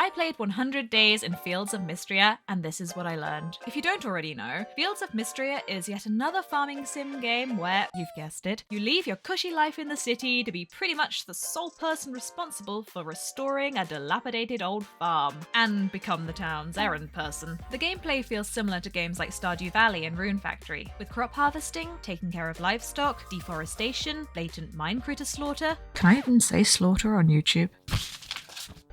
I played 100 Days in Fields of Mistria, and this is what I learned. If you don't already know, Fields of Mistria is yet another farming sim game where, you've guessed it, you leave your cushy life in the city to be pretty much the sole person responsible for restoring a dilapidated old farm, and become the town's errand person. The gameplay feels similar to games like Stardew Valley and Rune Factory, with crop harvesting, taking care of livestock, deforestation, blatant mine critter slaughter. Can I even say slaughter on YouTube?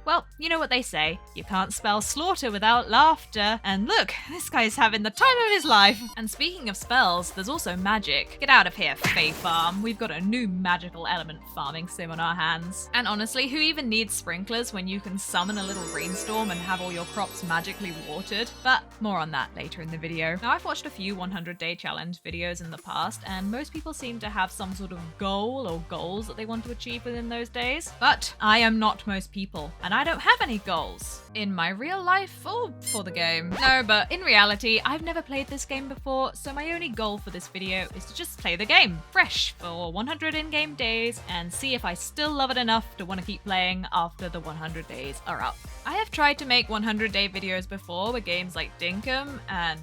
Well, you know what they say, you can't spell slaughter without laughter. And look, this guy's having the time of his life. And speaking of spells, there's also magic. Get out of here, Fae Farm. We've got a new magical element farming sim on our hands. And honestly, who even needs sprinklers when you can summon a little rainstorm and have all your crops magically watered? But more on that later in the video. Now, I've watched a few 100-day challenge videos in the past, and most people seem to have some sort of goal or goals that they want to achieve within those days. But I am not most people, and I don't have any goals. In my real life or for the game. No, but in reality, I've never played this game before, so my only goal for this video is to just play the game fresh for 100 in-game days and see if I still love it enough to want to keep playing after the 100 days are up. I have tried to make 100-day videos before with games like Dinkum and...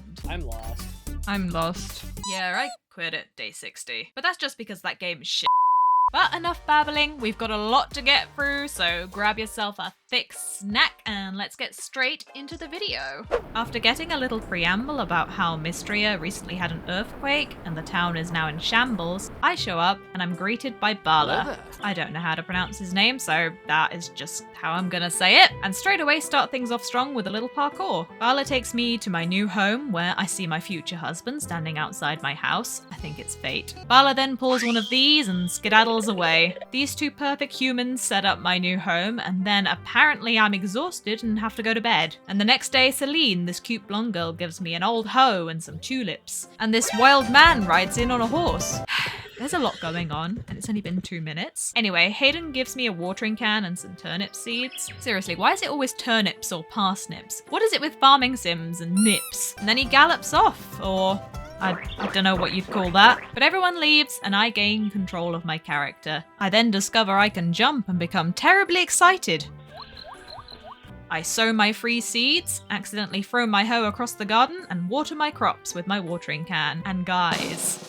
I'm lost. Yeah, I quit at day 60. But that's just because that game is shit. But enough babbling, we've got a lot to get through, so grab yourself a thick snack and let's get straight into the video. After getting a little preamble about how Mistria recently had an earthquake and the town is now in shambles, I show up and I'm greeted by Bala. I don't know how to pronounce his name, so that is just how I'm gonna say it. And straight away start things off strong with a little parkour. Bala takes me to my new home where I see my future husband standing outside my house. I think it's fate. Bala then pulls one of these and skedaddles away. These two perfect humans set up my new home, and then apparently I'm exhausted and have to go to bed. And the next day, Celine, this cute blonde girl, gives me an old hoe and some tulips. And this wild man rides in on a horse. There's a lot going on, and it's only been 2 minutes. Anyway, Hayden gives me a watering can and some turnip seeds. Seriously, why is it always turnips or parsnips? What is it with farming sims and nips? And then he gallops off, or... I don't know what you'd call that. But everyone leaves and I gain control of my character. I then discover I can jump and become terribly excited. I sow my free seeds, accidentally throw my hoe across the garden, and water my crops with my watering can. And guys,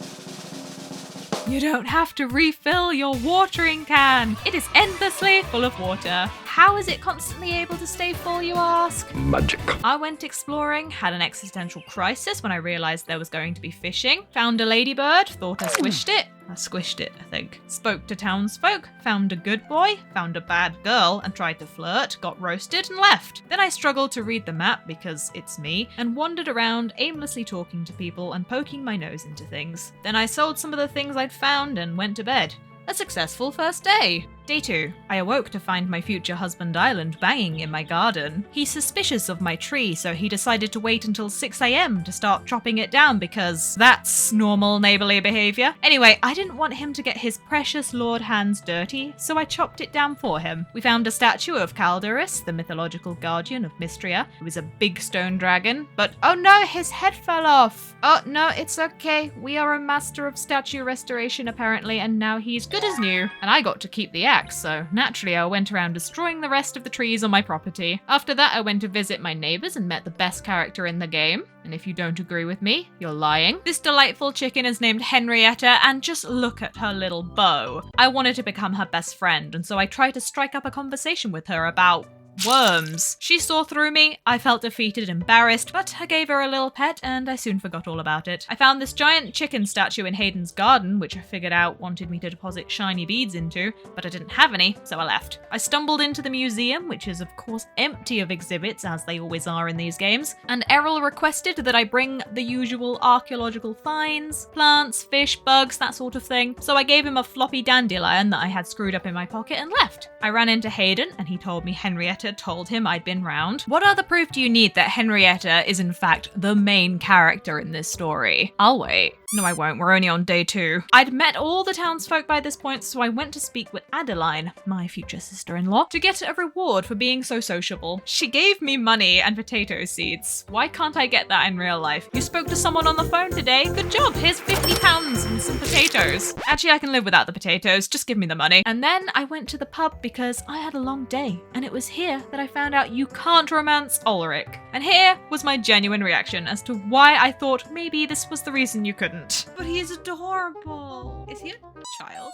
you don't have to refill your watering can. It is endlessly full of water. How is it constantly able to stay full, you ask? Magic. I went exploring, had an existential crisis when I realized there was going to be fishing, found a ladybird, thought I squished it. I squished it, I think. Spoke to townsfolk, found a good boy, found a bad girl, and tried to flirt, got roasted, and left. Then I struggled to read the map because it's me, and wandered around aimlessly talking to people and poking my nose into things. Then I sold some of the things I'd found and went to bed. A successful first day. Day 2. I awoke to find my future husband Island banging in my garden. He's suspicious of my tree, so he decided to wait until 6 AM to start chopping it down because that's normal neighborly behavior. Anyway, I didn't want him to get his precious lord hands dirty, so I chopped it down for him. We found a statue of Calderus, the mythological guardian of Mistria. It was a big stone dragon, but oh no, his head fell off. Oh no, it's okay. We are a master of statue restoration apparently, and now he's good as new. And I got to keep the axe, so naturally I went around destroying the rest of the trees on my property. After that, I went to visit my neighbors and met the best character in the game. And if you don't agree with me, you're lying. This delightful chicken is named Henrietta, and just look at her little bow. I wanted to become her best friend, and so I tried to strike up a conversation with her about worms. She saw through me, I felt defeated and embarrassed, but I gave her a little pet and I soon forgot all about it. I found this giant chicken statue in Hayden's garden, which I figured out wanted me to deposit shiny beads into, but I didn't have any, so I left. I stumbled into the museum, which is of course empty of exhibits, as they always are in these games, and Errol requested that I bring the usual archaeological finds, plants, fish, bugs, that sort of thing, so I gave him a floppy dandelion that I had screwed up in my pocket and left. I ran into Hayden and he told me Henrietta told him I'd been round. What other proof do you need that Henrietta is in fact the main character in this story? I'll wait. No, I won't. We're only on day 2. I'd met all the townsfolk by this point, so I went to speak with Adeline, my future sister-in-law, to get a reward for being so sociable. She gave me money and potato seeds. Why can't I get that in real life? You spoke to someone on the phone today? Good job. Here's £50 and some potatoes. Actually, I can live without the potatoes. Just give me the money. And then I went to the pub because I had a long day, and it was here that I found out you can't romance Ulrich. And here was my genuine reaction as to why I thought maybe this was the reason you couldn't. But he's adorable. Is he a child?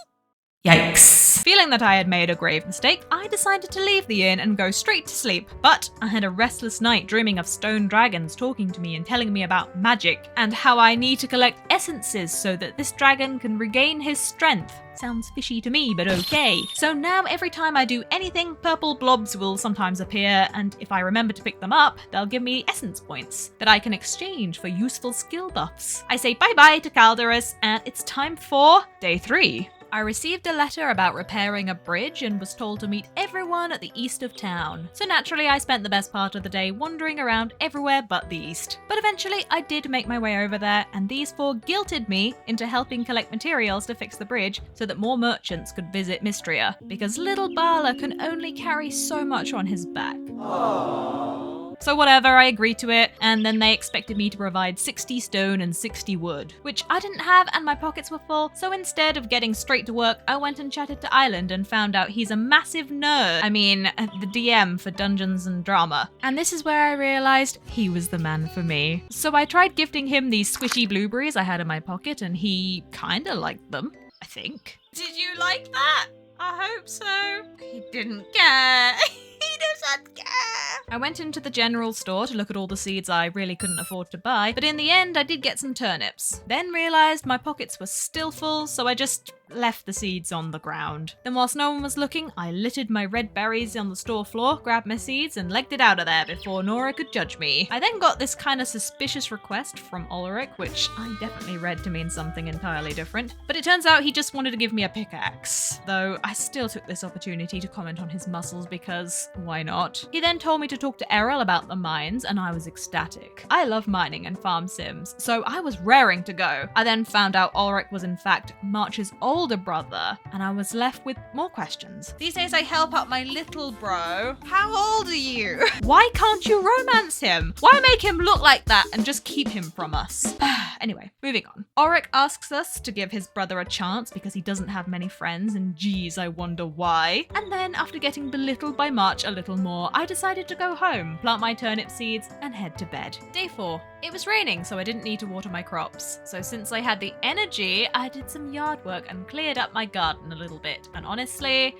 Yikes. Feeling that I had made a grave mistake, I decided to leave the inn and go straight to sleep. But I had a restless night dreaming of stone dragons talking to me and telling me about magic and how I need to collect essences so that this dragon can regain his strength. Sounds fishy to me, but okay. So now every time I do anything, purple blobs will sometimes appear, and if I remember to pick them up, they'll give me essence points that I can exchange for useful skill buffs. I say bye-bye to Calderus, and it's time for day 3. I received a letter about repairing a bridge and was told to meet everyone at the east of town. So naturally I spent the best part of the day wandering around everywhere but the east. But eventually I did make my way over there, and these 4 guilted me into helping collect materials to fix the bridge so that more merchants could visit Mistria, because little Bala can only carry so much on his back. Aww. So whatever, I agreed to it, and then they expected me to provide 60 stone and 60 wood, which I didn't have and my pockets were full, so instead of getting straight to work, I went and chatted to Island and found out he's a massive nerd. I mean, the DM for Dungeons and Drama. And this is where I realized he was the man for me. So I tried gifting him these squishy blueberries I had in my pocket, and he kinda liked them, I think. Did you like that? I hope so. He didn't care. He doesn't care. I went into the general store to look at all the seeds I really couldn't afford to buy, but in the end I did get some turnips. Then realized my pockets were still full, so I just left the seeds on the ground. Then whilst no one was looking, I littered my red berries on the store floor, grabbed my seeds and legged it out of there before Nora could judge me. I then got this kind of suspicious request from Ulrich, which I definitely read to mean something entirely different, but it turns out he just wanted to give me a pickaxe, though I still took this opportunity to comment on his muscles because why not? He then told me to talk to Errol about the mines, and I was ecstatic. I love mining and farm sims, so I was raring to go. I then found out Ulrich was in fact March's older brother, and I was left with more questions. These days I help out my little bro. How old are you? Why can't you romance him? Why make him look like that and just keep him from us? Anyway, moving on. Ulrich asks us to give his brother a chance because he doesn't have many friends, and geez, I wonder why. And then after getting belittled by March a little more, I decided to go home, plant my turnip seeds, and head to bed. Day 4. It was raining, so I didn't need to water my crops. So since I had the energy, I did some yard work and cleared up my garden a little bit. And honestly,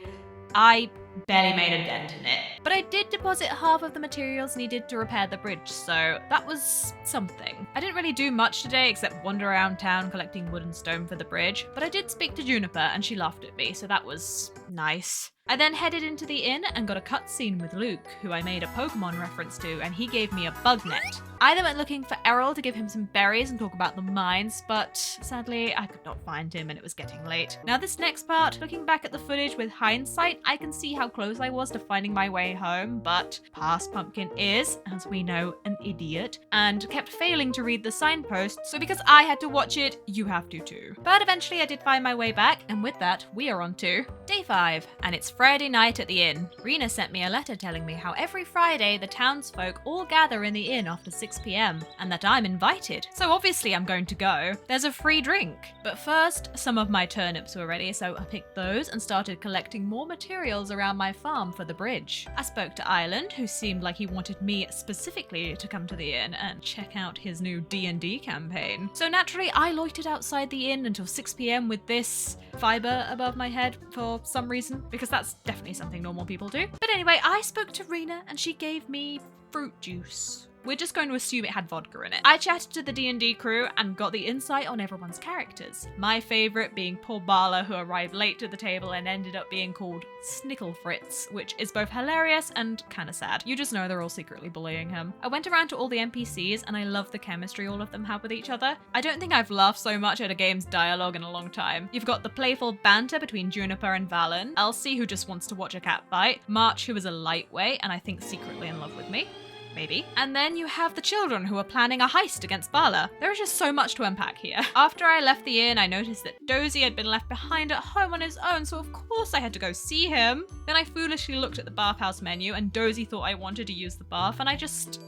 I barely made a dent in it. But I did deposit half of the materials needed to repair the bridge, so that was something. I didn't really do much today except wander around town collecting wood and stone for the bridge, but I did speak to Juniper and she laughed at me, so that was nice. I then headed into the inn and got a cutscene with Luke, who I made a Pokemon reference to, and he gave me a bug net. I then went looking for Errol to give him some berries and talk about the mines, but sadly I could not find him and it was getting late. Now this next part, looking back at the footage with hindsight, I can see how close I was to finding my way home, but past Pumpkin is, as we know, an idiot, and kept failing to read the signpost, so because I had to watch it, you have to too. But eventually I did find my way back, and with that, we are on to day 5, and it's Friday night at the inn. Rena sent me a letter telling me how every Friday the townsfolk all gather in the inn after 6 PM, and that I'm invited. So obviously I'm going to go. There's a free drink. But first, some of my turnips were ready, so I picked those and started collecting more materials around my farm for the bridge. I spoke to Island, who seemed like he wanted me specifically to come to the inn and check out his new D&D campaign. So naturally, I loitered outside the inn until 6 PM with this fiber above my head for some reason, because that's definitely something normal people do. But anyway, I spoke to Rena and she gave me fruit juice. We're just going to assume it had vodka in it. I chatted to the D&D crew and got the insight on everyone's characters. My favourite being poor Bala, who arrived late to the table and ended up being called Snickle Fritz, which is both hilarious and kind of sad. You just know they're all secretly bullying him. I went around to all the NPCs and I love the chemistry all of them have with each other. I don't think I've laughed so much at a game's dialogue in a long time. You've got the playful banter between Juniper and Valen, Elsie, who just wants to watch a cat fight, March, who is a lightweight and I think secretly in love with me, maybe. And then you have the children who are planning a heist against Bala. There is just so much to unpack here. After I left the inn, I noticed that Dozy had been left behind at home on his own, so of course I had to go see him. Then I foolishly looked at the bathhouse menu and Dozy thought I wanted to use the bath, and I just...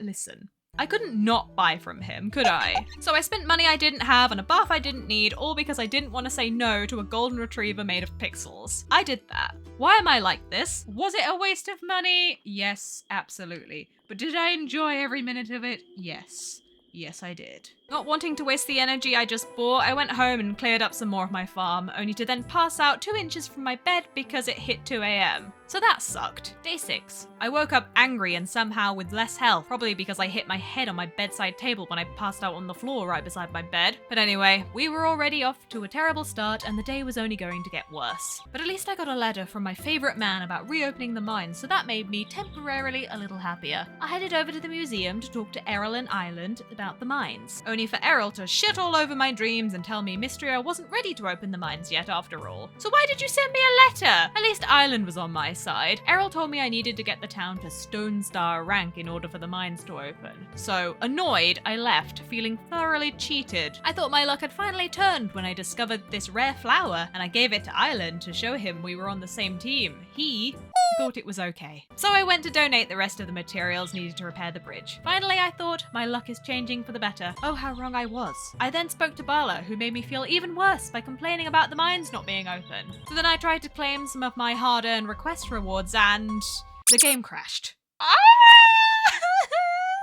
Listen. I couldn't not buy from him, could I? So I spent money I didn't have on a bath I didn't need, all because I didn't want to say no to a golden retriever made of pixels. I did that. Why am I like this? Was it a waste of money? Yes, absolutely. But did I enjoy every minute of it? Yes. Yes, I did. Not wanting to waste the energy I just bought, I went home and cleared up some more of my farm, only to then pass out 2 inches from my bed because it hit 2 a.m. So that sucked. Day 6. I woke up angry and somehow with less health, probably because I hit my head on my bedside table when I passed out on the floor right beside my bed. But anyway, we were already off to a terrible start and the day was only going to get worse. But at least I got a letter from my favourite man about reopening the mines, so that made me temporarily a little happier. I headed over to the museum to talk to Errol and Island about the mines, only for Errol to shit all over my dreams and tell me Mistria wasn't ready to open the mines yet after all. So why did you send me a letter? At least Island was on my side. Errol told me I needed to get the town to Stone Star rank in order for the mines to open. So, annoyed, I left, feeling thoroughly cheated. I thought my luck had finally turned when I discovered this rare flower, and I gave it to Island to show him we were on the same team. He thought it was okay. So I went to donate the rest of the materials needed to repair the bridge. Finally, I thought, my luck is changing for the better. Oh, how wrong I was. I then spoke to Bala, who made me feel even worse by complaining about the mines not being open. So then I tried to claim some of my hard-earned request rewards and... the game crashed.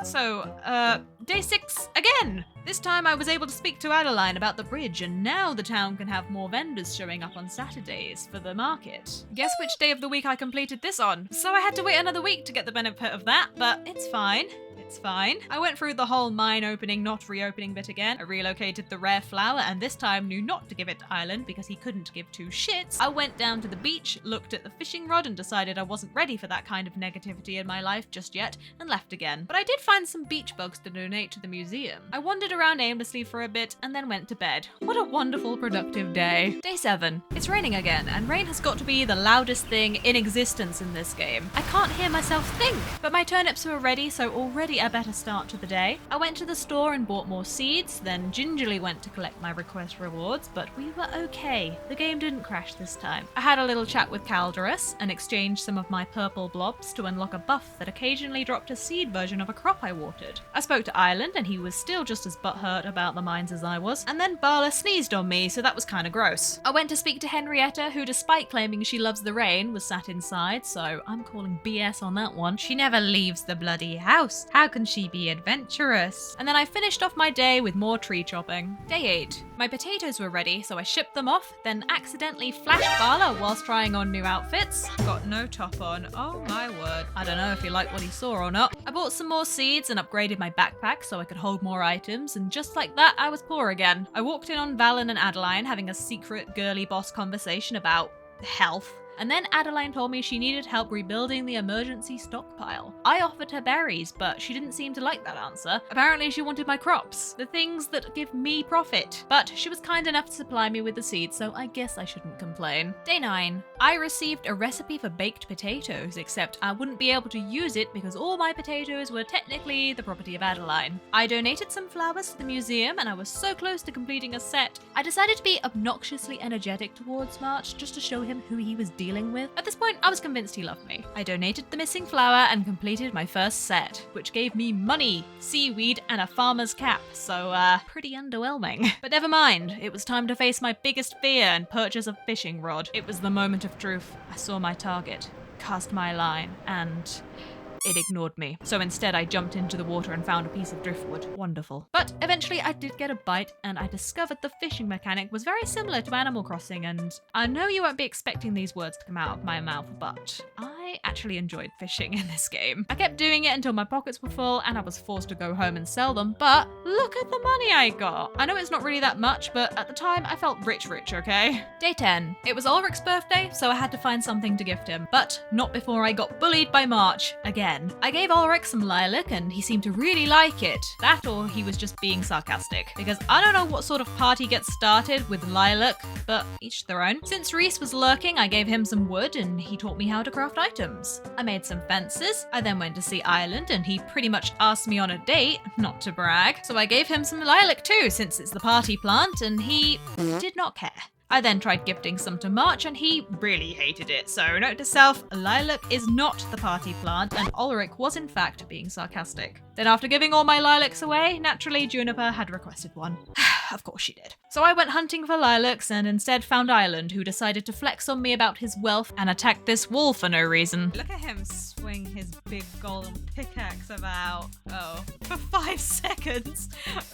So, day 6 again! This time I was able to speak to Adeline about the bridge, and now the town can have more vendors showing up on Saturdays for the market. Guess which day of the week I completed this on? So I had to wait another week to get the benefit of that, but it's fine. It's fine. I went through the whole mine opening, not reopening bit again. I relocated the rare flower and this time knew not to give it to Island because he couldn't give 2 shits. I went down to the beach, looked at the fishing rod and decided I wasn't ready for that kind of negativity in my life just yet and left again. But I did find some beach bugs to donate to the museum. I wandered around aimlessly for a bit and then went to bed. What a wonderful, productive day. Day 7. It's raining again and rain has got to be the loudest thing in existence in this game. I can't hear myself think, but my turnips were ready, so already a better start to the day. I went to the store and bought more seeds, then gingerly went to collect my request rewards, but we were okay. The game didn't crash this time. I had a little chat with Calderus and exchanged some of my purple blobs to unlock a buff that occasionally dropped a seed version of a crop I watered. I spoke to Island and he was still just as butthurt about the mines as I was, and then Bala sneezed on me, so that was kinda gross. I went to speak to Henrietta, who despite claiming she loves the rain, was sat inside, so I'm calling BS on that one. She never leaves the bloody house. How can she be adventurous? And then I finished off my day with more tree chopping. Day 8. My potatoes were ready, so I shipped them off, then accidentally flashed Bala whilst trying on new outfits. Got no top on. Oh my word. I don't know if he liked what he saw or not. I bought some more seeds and upgraded my backpack so I could hold more items, and just like that, I was poor again. I walked in on Valen and Adeline having a secret girly boss conversation about health. And then Adeline told me she needed help rebuilding the emergency stockpile. I offered her berries, but she didn't seem to like that answer. Apparently she wanted my crops, the things that give me profit. But she was kind enough to supply me with the seeds, so I guess I shouldn't complain. Day 9. I received a recipe for baked potatoes, except I wouldn't be able to use it because all my potatoes were technically the property of Adeline. I donated some flowers to the museum and I was so close to completing a set. I decided to be obnoxiously energetic towards March just to show him who he was dealing with. At this point, I was convinced he loved me. I donated the missing flower and completed my first set, which gave me money, seaweed, and a farmer's cap, so pretty underwhelming. But never mind, it was time to face my biggest fear and purchase a fishing rod. It was the moment of truth. I saw my target, cast my line, and... it ignored me. So instead I jumped into the water and found a piece of driftwood. Wonderful. But eventually I did get a bite and I discovered the fishing mechanic was very similar to Animal Crossing, and I know you won't be expecting these words to come out of my mouth, but I actually enjoyed fishing in this game. I kept doing it until my pockets were full and I was forced to go home and sell them, but look at the money I got. I know it's not really that much, but at the time I felt rich, okay? Day 10. It was Ulrich's birthday, so I had to find something to gift him, but not before I got bullied by March again. I gave Ulrich some lilac and he seemed to really like it. That or he was just being sarcastic, because I don't know what sort of party gets started with lilac, but each their own. Since Reese was lurking, I gave him some wood and he taught me how to craft items. items. I made some fences. I then went to see Ireland and he pretty much asked me on a date, not to brag. So I gave him some lilac too, since it's the party plant, and he did not care. I then tried gifting some to March and he really hated it. So note to self, lilac is not the party plant and Ulrich was in fact being sarcastic. Then after giving all my lilacs away, naturally Juniper had requested one. Of course she did. So I went hunting for lilacs and instead found Ireland, who decided to flex on me about his wealth and attack this wall for no reason. Look at him swing his big golden pickaxe about, for 5 seconds.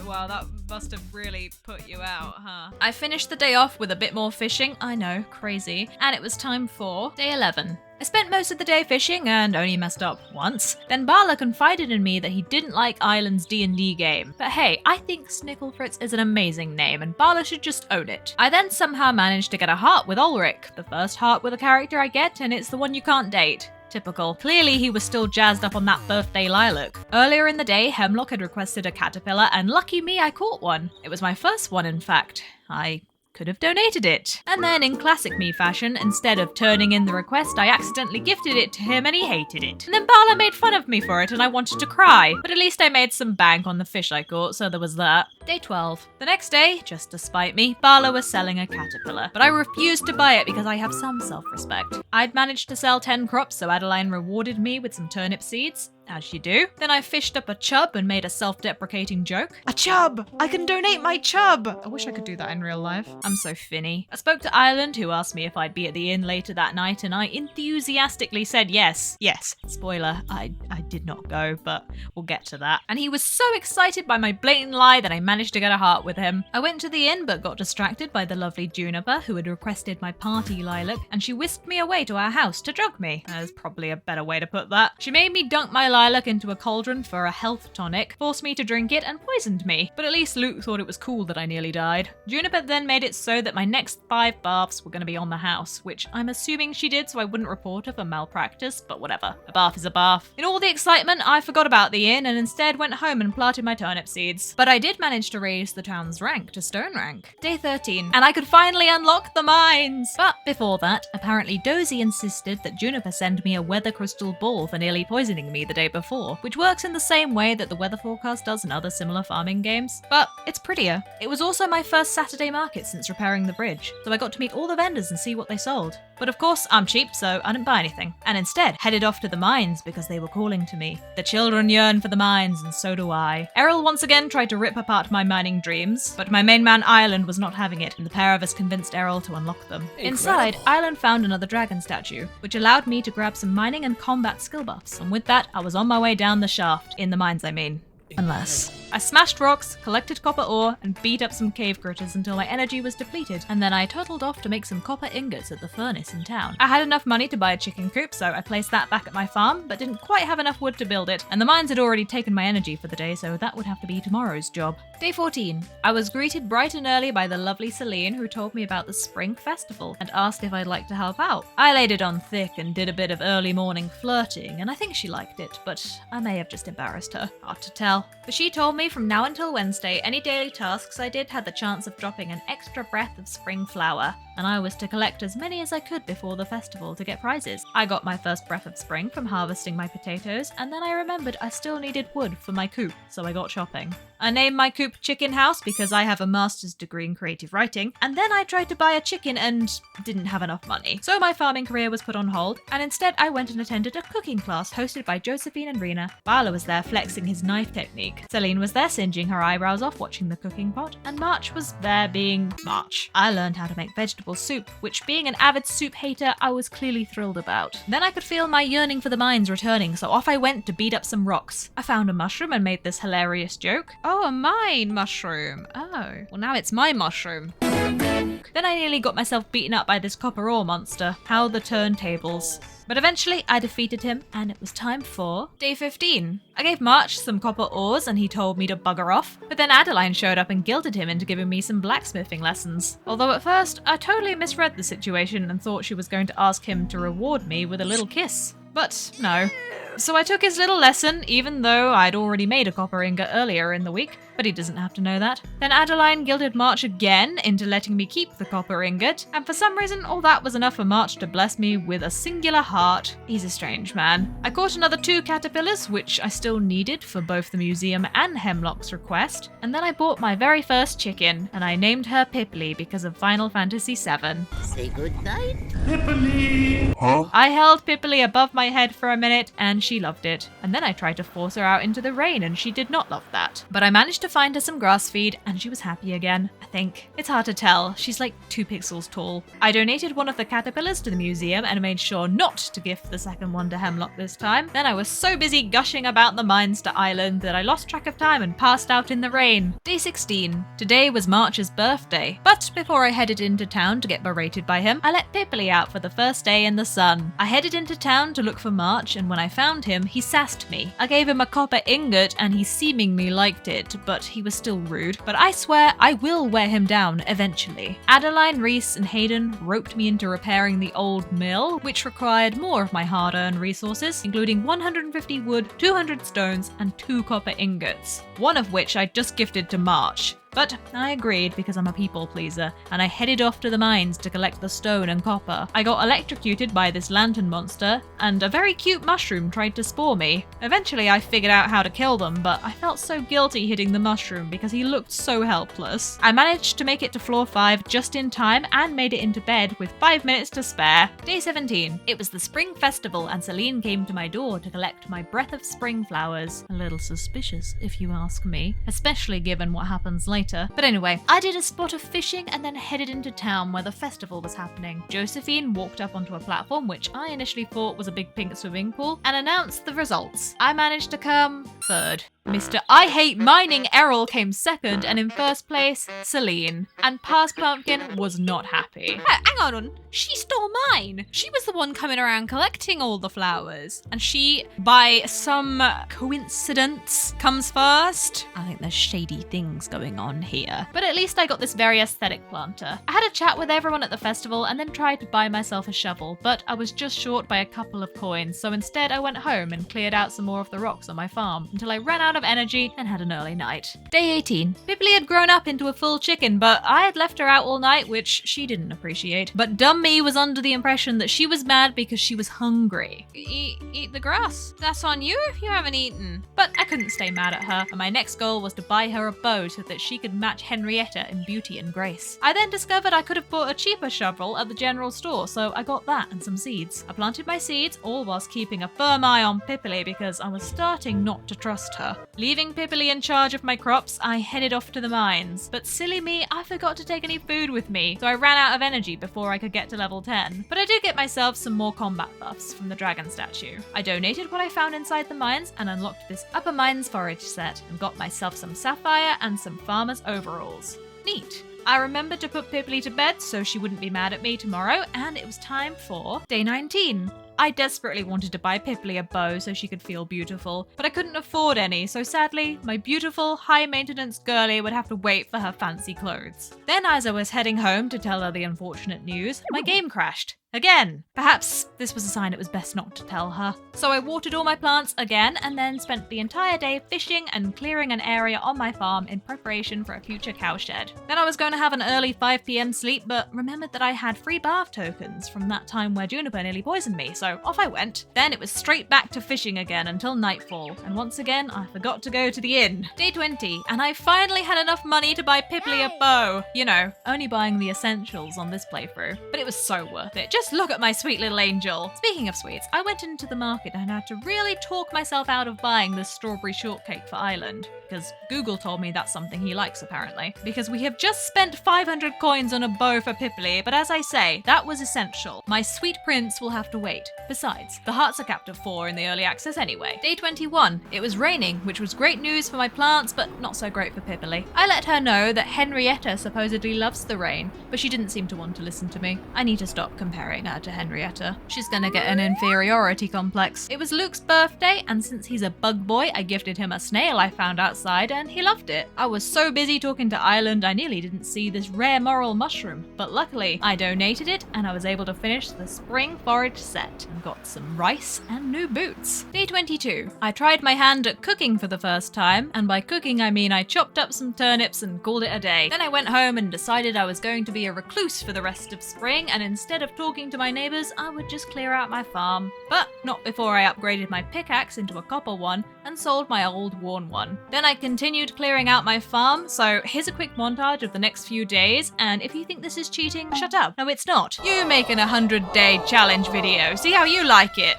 Wow, that must have really put you out, huh? I finished the day off with a bit more fishing, I know, crazy, and it was time for day 11. I spent most of the day fishing and only messed up once. Then Bala confided in me that he didn't like Ireland's D&D game. But hey, I think Snicklefritz is an amazing name and Bala should just own it. I then somehow managed to get a heart with Ulrich, the first heart with a character I get, and it's the one you can't date. Typical. Clearly he was still jazzed up on that birthday lilac. Earlier in the day, Hemlock had requested a caterpillar and lucky me, I caught one. It was my first one, in fact. I could have donated it. And then in classic me fashion, instead of turning in the request, I accidentally gifted it to him and he hated it. And then Bala made fun of me for it and I wanted to cry. But at least I made some bank on the fish I caught, so there was that. Day 12. The next day, just to spite me, Bala was selling a caterpillar. But I refused to buy it because I have some self-respect. I'd managed to sell 10 crops, so Adeline rewarded me with some turnip seeds. As you do. Then I fished up a chub and made a self-deprecating joke. A chub! I can donate my chub! I wish I could do that in real life. I'm so finny. I spoke to Ireland, who asked me if I'd be at the inn later that night, and I enthusiastically said yes. Yes. Spoiler, I did not go, but we'll get to that. And he was so excited by my blatant lie that I managed to get a heart with him. I went to the inn, but got distracted by the lovely Juniper, who had requested my party lilac, and she whisked me away to our house to drug me. There's probably a better way to put that. She made me dunk my lilac into a cauldron for a health tonic, forced me to drink it, and poisoned me. But at least Luke thought it was cool that I nearly died. Juniper then made it so that my next 5 baths were going to be on the house, which I'm assuming she did so I wouldn't report her for malpractice, but whatever. A bath is a bath. In all the excitement, I forgot about the inn and instead went home and planted my turnip seeds. But I did manage to raise the town's rank to stone rank. Day 13, and I could finally unlock the mines! But before that, apparently Dozy insisted that Juniper send me a weather crystal ball for nearly poisoning me the day before, which works in the same way that the weather forecast does in other similar farming games, but it's prettier. It was also my first Saturday market since repairing the bridge, so I got to meet all the vendors and see what they sold. But of course, I'm cheap, so I didn't buy anything, and instead headed off to the mines because they were calling to me. The children yearn for the mines, and so do I. Errol once again tried to rip apart my mining dreams, but my main man Ireland was not having it, and the pair of us convinced Errol to unlock them. Incredible. Inside, Ireland found another dragon statue, which allowed me to grab some mining and combat skill buffs, and with that, I was on my way down the shaft. In the mines, I mean. Unless. I smashed rocks, collected copper ore, and beat up some cave critters until my energy was depleted, and then I toddled off to make some copper ingots at the furnace in town. I had enough money to buy a chicken coop, so I placed that back at my farm, but didn't quite have enough wood to build it, and the mines had already taken my energy for the day, so that would have to be tomorrow's job. Day 14. I was greeted bright and early by the lovely Celine, who told me about the spring festival and asked if I'd like to help out. I laid it on thick and did a bit of early morning flirting, and I think she liked it, but I may have just embarrassed her. Hard to tell. But she told me from now until Wednesday, any daily tasks I did had the chance of dropping an extra breath of spring flower, and I was to collect as many as I could before the festival to get prizes. I got my first breath of spring from harvesting my potatoes, and then I remembered I still needed wood for my coop, so I got shopping. I named my coop Chicken House because I have a master's degree in creative writing, and then I tried to buy a chicken and didn't have enough money. So my farming career was put on hold, and instead I went and attended a cooking class hosted by Josephine and Rena. Bala was there flexing his knife technique. Celine was there singeing her eyebrows off watching the cooking pot, and March was there being March. I learned how to make vegetable soup, which being an avid soup hater, I was clearly thrilled about. Then I could feel my yearning for the mines returning, so off I went to beat up some rocks. I found a mushroom and made this hilarious joke. Oh, a mine mushroom. Oh, well now it's my mushroom. Then I nearly got myself beaten up by this copper ore monster. How the turntables. But eventually I defeated him and it was time for day 15. I gave March some copper ores and he told me to bugger off, but then Adeline showed up and guilted him into giving me some blacksmithing lessons. Although at first I totally misread the situation and thought she was going to ask him to reward me with a little kiss. But no. So I took his little lesson, even though I'd already made a copper ingot earlier in the week, but he doesn't have to know that. Then Adeline guilted March again into letting me keep the copper ingot, and for some reason all that was enough for March to bless me with a singular heart. He's a strange man. I caught another 2 caterpillars, which I still needed for both the museum and Hemlock's request, and then I bought my very first chicken, and I named her Pipply because of Final Fantasy VII. Say goodnight. Pipply! Huh? I held Pipply above my head for a minute, and she loved it. And then I tried to force her out into the rain, and she did not love that. But I managed to find her some grass feed, and she was happy again, I think. It's hard to tell. She's like 2 pixels tall. I donated one of the caterpillars to the museum and made sure not to gift the second one to Hemlock this time. Then I was so busy gushing about the mines to Island that I lost track of time and passed out in the rain. Day 16. Today was March's birthday. But before I headed into town to get berated by him, I let Pipply out for the first day in the sun. I headed into town to look for March, and when I found him, he sassed me. I gave him a copper ingot and he seemingly liked it, but he was still rude. But I swear I will wear him down eventually. Adeline, Reese, and Hayden roped me into repairing the old mill, which required more of my hard-earned resources, including 150 wood, 200 stones, and 2 copper ingots, one of which I just gifted to March. But I agreed because I'm a people pleaser, and I headed off to the mines to collect the stone and copper. I got electrocuted by this lantern monster, and a very cute mushroom tried to spore me. Eventually I figured out how to kill them, but I felt so guilty hitting the mushroom because he looked so helpless. I managed to make it to floor 5 just in time and made it into bed with 5 minutes to spare. Day 17. It was the spring festival and Celine came to my door to collect my breath of spring flowers. A little suspicious if you ask me, especially given what happens later. But anyway, I did a spot of fishing and then headed into town where the festival was happening. Josephine walked up onto a platform, which I initially thought was a big pink swimming pool, and announced the results. I managed to come 3rd. Mr. I Hate Mining Errol came 2nd, and in 1st place, Celine. And Past Pumpkin was not happy. Hang on, she stole mine. She was the one coming around collecting all the flowers. And she, by some coincidence, comes 1st. I think there's shady things going on here. But at least I got this very aesthetic planter. I had a chat with everyone at the festival and then tried to buy myself a shovel, but I was just short by a couple of coins, so instead I went home and cleared out some more of the rocks on my farm until I ran out of energy and had an early night. Day 18. Pipply had grown up into a full chicken, but I had left her out all night, which she didn't appreciate. But dumb me was under the impression that she was mad because she was hungry. Eat the grass. That's on you if you haven't eaten. But I couldn't stay mad at her, and my next goal was to buy her a bow so that she could match Henrietta in beauty and grace. I then discovered I could have bought a cheaper shovel at the general store, so I got that and some seeds. I planted my seeds, all whilst keeping a firm eye on Pipply because I was starting not to trust her. Leaving Pipply in charge of my crops, I headed off to the mines. But silly me, I forgot to take any food with me, so I ran out of energy before I could get to level 10. But I did get myself some more combat buffs from the dragon statue. I donated what I found inside the mines and unlocked this Upper Mines forage set and got myself some sapphire and some farmer's overalls. Neat. I remembered to put Pipply to bed so she wouldn't be mad at me tomorrow, and it was time for day 19. I desperately wanted to buy Pipply a bow so she could feel beautiful, but I couldn't afford any, so sadly, my beautiful, high-maintenance girlie would have to wait for her fancy clothes. Then as I was heading home to tell her the unfortunate news, my game crashed. Again. Perhaps this was a sign it was best not to tell her. So I watered all my plants again and then spent the entire day fishing and clearing an area on my farm in preparation for a future cowshed. Then I was going to have an early 5 PM sleep, but remembered that I had free bath tokens from that time where Juniper nearly poisoned me, so off I went. Then it was straight back to fishing again until nightfall, and once again I forgot to go to the inn. Day 20, and I finally had enough money to buy Pipply a bow. You know, only buying the essentials on this playthrough, but it was so worth it. Just look at my sweet little angel. Speaking of sweets, I went into the market and had to really talk myself out of buying this strawberry shortcake for Island, because Google told me that's something he likes apparently. Because we have just spent 500 coins on a bow for Pipply, but as I say, that was essential. My sweet prince will have to wait. Besides, the hearts are capped at 4 in the early access anyway. Day 21. It was raining, which was great news for my plants, but not so great for Pipply. I let her know that Henrietta supposedly loves the rain, but she didn't seem to want to listen to me. I need to stop comparing comparing her to Henrietta. She's gonna get an inferiority complex. It was Luke's birthday, and since he's a bug boy, I gifted him a snail I found outside, and he loved it. I was so busy talking to Island, I nearly didn't see this rare moral mushroom, but luckily, I donated it, and I was able to finish the spring forage set, and got some rice and new boots. Day 22. I tried my hand at cooking for the first time, and by cooking I mean I chopped up some turnips and called it a day. Then I went home and decided I was going to be a recluse for the rest of spring, and instead of talking to my neighbours, I would just clear out my farm. But not before I upgraded my pickaxe into a copper one and sold my old worn one. Then I continued clearing out my farm, so here's a quick montage of the next few days, and if you think this is cheating, shut up. No, it's not. You make an 100-day challenge video, see how you like it.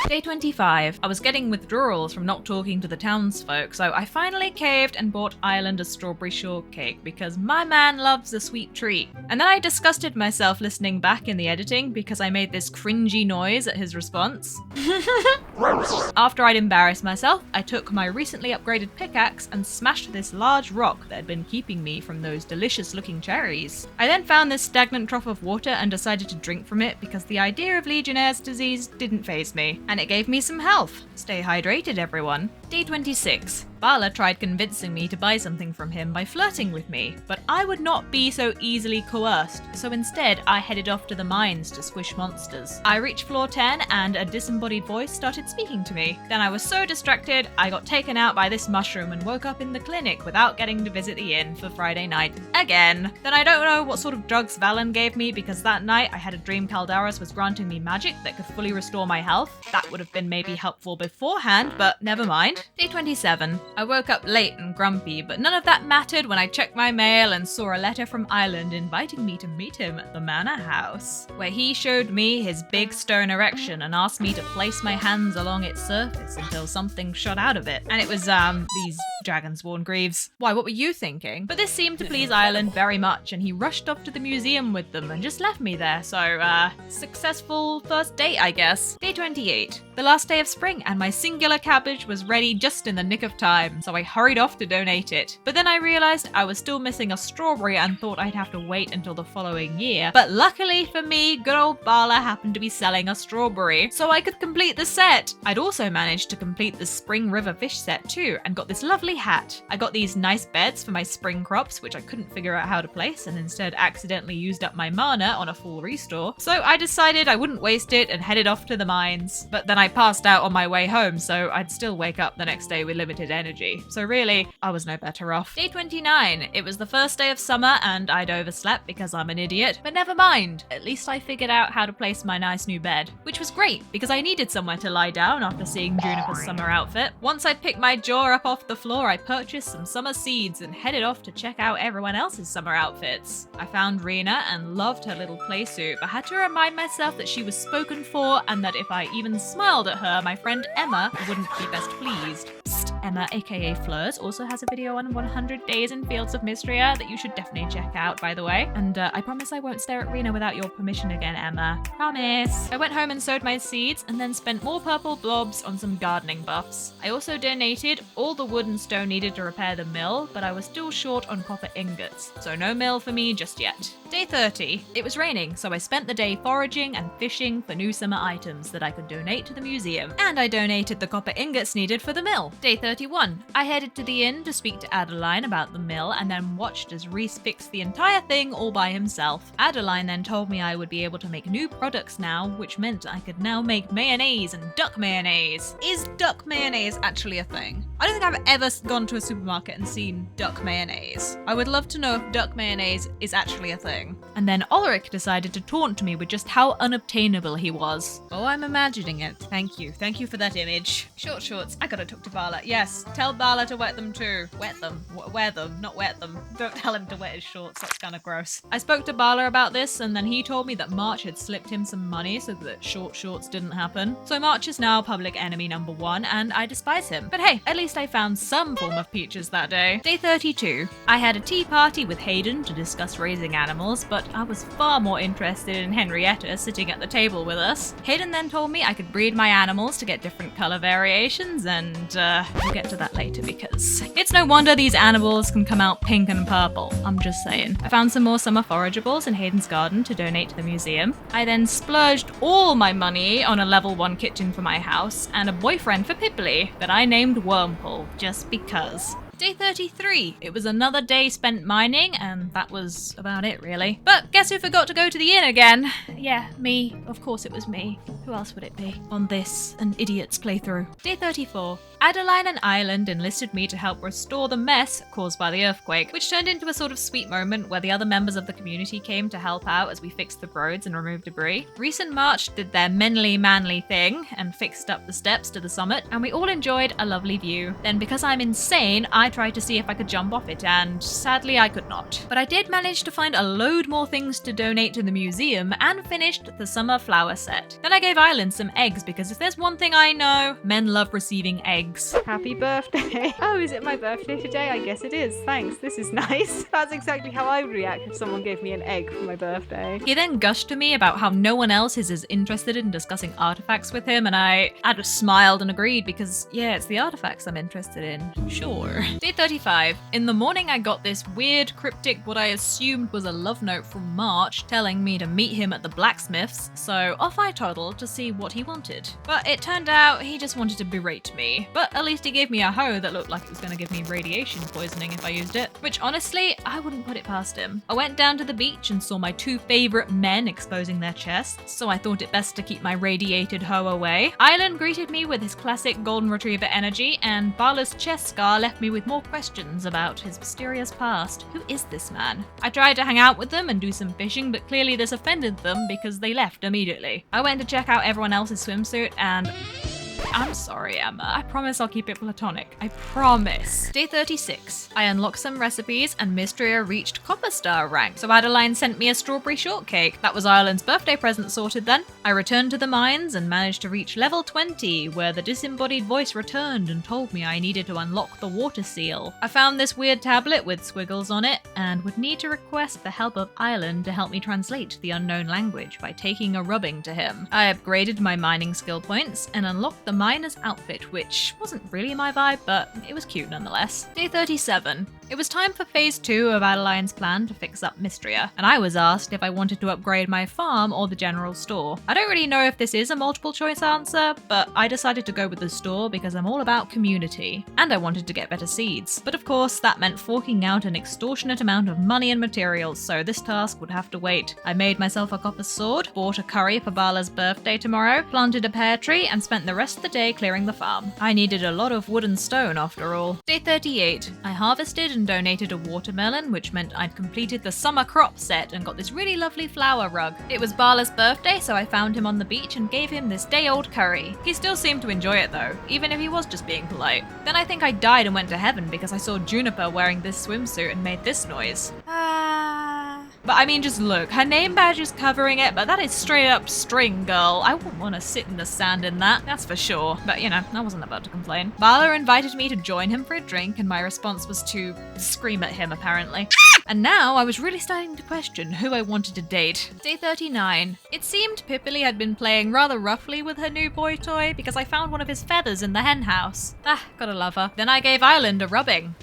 Day 25. I was getting withdrawals from not talking to the townsfolk, so I finally caved and bought Ireland a strawberry shortcake because my man loves a sweet treat. And then I disgusted myself listening back in the editing because I made this cringy noise at his response. After I'd embarrassed myself, I took my recently upgraded pickaxe and smashed this large rock that had been keeping me from those delicious looking cherries. I then found this stagnant trough of water and decided to drink from it because the idea of Legionnaire's disease didn't faze me. And it gave me some health. Stay hydrated, everyone. Day 26. Bala tried convincing me to buy something from him by flirting with me, but I would not be so easily coerced, so instead I headed off to the mines to squish monsters. I reached floor 10 and a disembodied voice started speaking to me. Then I was so distracted, I got taken out by this mushroom and woke up in the clinic without getting to visit the inn for Friday night. Again. Then I don't know what sort of drugs Valen gave me because that night I had a dream Caldaris was granting me magic that could fully restore my health. That would have been maybe helpful beforehand, but never mind. Day 27. I woke up late and grumpy, but none of that mattered when I checked my mail and saw a letter from Ireland inviting me to meet him at the manor house, where he showed me his big stone erection and asked me to place my hands along its surface until something shot out of it. And it was, these dragon-spawn greaves. Why, what were you thinking? But this seemed to please Ireland very much, and he rushed off to the museum with them and just left me there, so, successful first date, I guess. Day 28. The last day of spring, and my singular cabbage was ready just in the nick of time, so I hurried off to donate it. But then I realised I was still missing a strawberry and thought I'd have to wait until the following year. But luckily for me, good old Bala happened to be selling a strawberry, so I could complete the set. I'd also managed to complete the Spring River fish set too, and got this lovely hat. I got these nice beds for my spring crops, which I couldn't figure out how to place, and instead accidentally used up my mana on a full restore. So I decided I wouldn't waste it and headed off to the mines. But then I passed out on my way home, so I'd still wake up the next day with limited energy. So really, I was no better off. Day 29. It was the first day of summer and I'd overslept because I'm an idiot, but never mind. At least I figured out how to place my nice new bed, which was great because I needed somewhere to lie down after seeing Juniper's summer outfit. Once I picked my jaw up off the floor, I purchased some summer seeds and headed off to check out everyone else's summer outfits. I found Rena and loved her little playsuit, but had to remind myself that she was spoken for and that if I even smiled at her, my friend Emma wouldn't be best pleased. Psst, Emma, aka Fleurs, also has a video on 100 days in Fields of Mistria that you should definitely check out, by the way. And I promise I won't stare at Rena without your permission again, Emma. Promise. I went home and sowed my seeds and then spent more purple blobs on some gardening buffs. I also donated all the wood and stone needed to repair the mill, but I was still short on copper ingots, so no mill for me just yet. Day 30. It was raining, so I spent the day foraging and fishing for new summer items that I could donate to the museum. And I donated the copper ingots needed for the mill. Day 31. I headed to the inn to speak to Adeline about the mill and then watched as Reese fixed the entire thing all by himself. Adeline then told me I would be able to make new products now, which meant I could now make mayonnaise and duck mayonnaise. Is duck mayonnaise actually a thing? I don't think I've ever gone to a supermarket and seen duck mayonnaise. I would love to know if duck mayonnaise is actually a thing. And then Ulrich decided to taunt me with just how unobtainable he was. Oh, I'm imagining it. Thank you. Thank you for that image. Short shorts. I gotta talk to Vala. Yeah, Yes, tell Bala to wet them too. Wet them. Wear them, not wet them. Don't tell him to wet his shorts, that's kind of gross. I spoke to Bala about this, and then he told me that March had slipped him some money so that short shorts didn't happen. So March is now public enemy number 1, and I despise him. But hey, at least I found some form of peaches that day. Day 32. I had a tea party with Hayden to discuss raising animals, but I was far more interested in Henrietta sitting at the table with us. Hayden then told me I could breed my animals to get different color variations, and we'll get to that later because it's no wonder these animals can come out pink and purple. I'm just saying. I found some more summer forageables in Hayden's garden to donate to the museum. I then splurged all my money on a level 1 kitchen for my house and a boyfriend for Pipply that I named Wormhole just because. Day 33. It was another day spent mining, and that was about it, really. But guess who forgot to go to the inn again? Yeah, me. Of course it was me. Who else would it be? On this, an idiot's playthrough. Day 34. Adeline and Ireland enlisted me to help restore the mess caused by the earthquake, which turned into a sort of sweet moment where the other members of the community came to help out as we fixed the roads and removed debris. Reese and March did their manly thing and fixed up the steps to the summit, and we all enjoyed a lovely view. Then, because I'm insane, I tried to see if I could jump off it, and sadly I could not. But I did manage to find a load more things to donate to the museum and finished the summer flower set. Then I gave Ireland some eggs because if there's one thing I know, men love receiving eggs. Happy birthday. Oh, is it my birthday today? I guess it is. Thanks. This is nice. That's exactly how I would react if someone gave me an egg for my birthday. He then gushed to me about how no one else is as interested in discussing artifacts with him, and I just smiled and agreed because, yeah, it's the artifacts I'm interested in. Sure. Day 35. In the morning I got this weird, cryptic, what I assumed was a love note from March telling me to meet him at the blacksmith's, so off I toddled to see what he wanted. But it turned out he just wanted to berate me. But at least he gave me a hoe that looked like it was going to give me radiation poisoning if I used it, which honestly, I wouldn't put it past him. I went down to the beach and saw my 2 favourite men exposing their chests, so I thought it best to keep my radiated hoe away. Ireland greeted me with his classic golden retriever energy, and Bala's chest scar left me with more questions about his mysterious past. Who is this man? I tried to hang out with them and do some fishing, but clearly this offended them because they left immediately. I went to check out everyone else's swimsuit and... I'm sorry, Emma. I promise I'll keep it platonic. I promise. Day 36. I unlocked some recipes and Mistria reached Copper Star rank, so Adeline sent me a strawberry shortcake. That was Ireland's birthday present sorted then. I returned to the mines and managed to reach level 20, where the disembodied voice returned and told me I needed to unlock the water seal. I found this weird tablet with squiggles on it and would need to request the help of Ireland to help me translate the unknown language by taking a rubbing to him. I upgraded my mining skill points and unlocked the miner's outfit, which wasn't really my vibe, but it was cute nonetheless. Day 37. It was time for phase 2 of Adeline's plan to fix up Mistria, and I was asked if I wanted to upgrade my farm or the general store. I don't really know if this is a multiple choice answer, but I decided to go with the store because I'm all about community, and I wanted to get better seeds. But of course, that meant forking out an extortionate amount of money and materials, so this task would have to wait. I made myself a copper sword, bought a curry for Bala's birthday tomorrow, planted a pear tree, and spent the rest of the day clearing the farm. I needed a lot of wood and stone after all. Day 38. I harvested and donated a watermelon, which meant I'd completed the summer crop set and got this really lovely flower rug. It was Bala's birthday, so I found him on the beach and gave him this day-old curry. He still seemed to enjoy it though, even if he was just being polite. Then I think I died and went to heaven because I saw Juniper wearing this swimsuit and made this noise. But I mean, just look, her name badge is covering it, but that is straight up string, girl. I wouldn't want to sit in the sand in that, that's for sure. But you know, I wasn't about to complain. Bala invited me to join him for a drink, and my response was to scream at him, apparently. And now I was really starting to question who I wanted to date. Day 39. It seemed Pipply had been playing rather roughly with her new boy toy because I found one of his feathers in the hen house. Gotta love her. Then I gave Ireland a rubbing.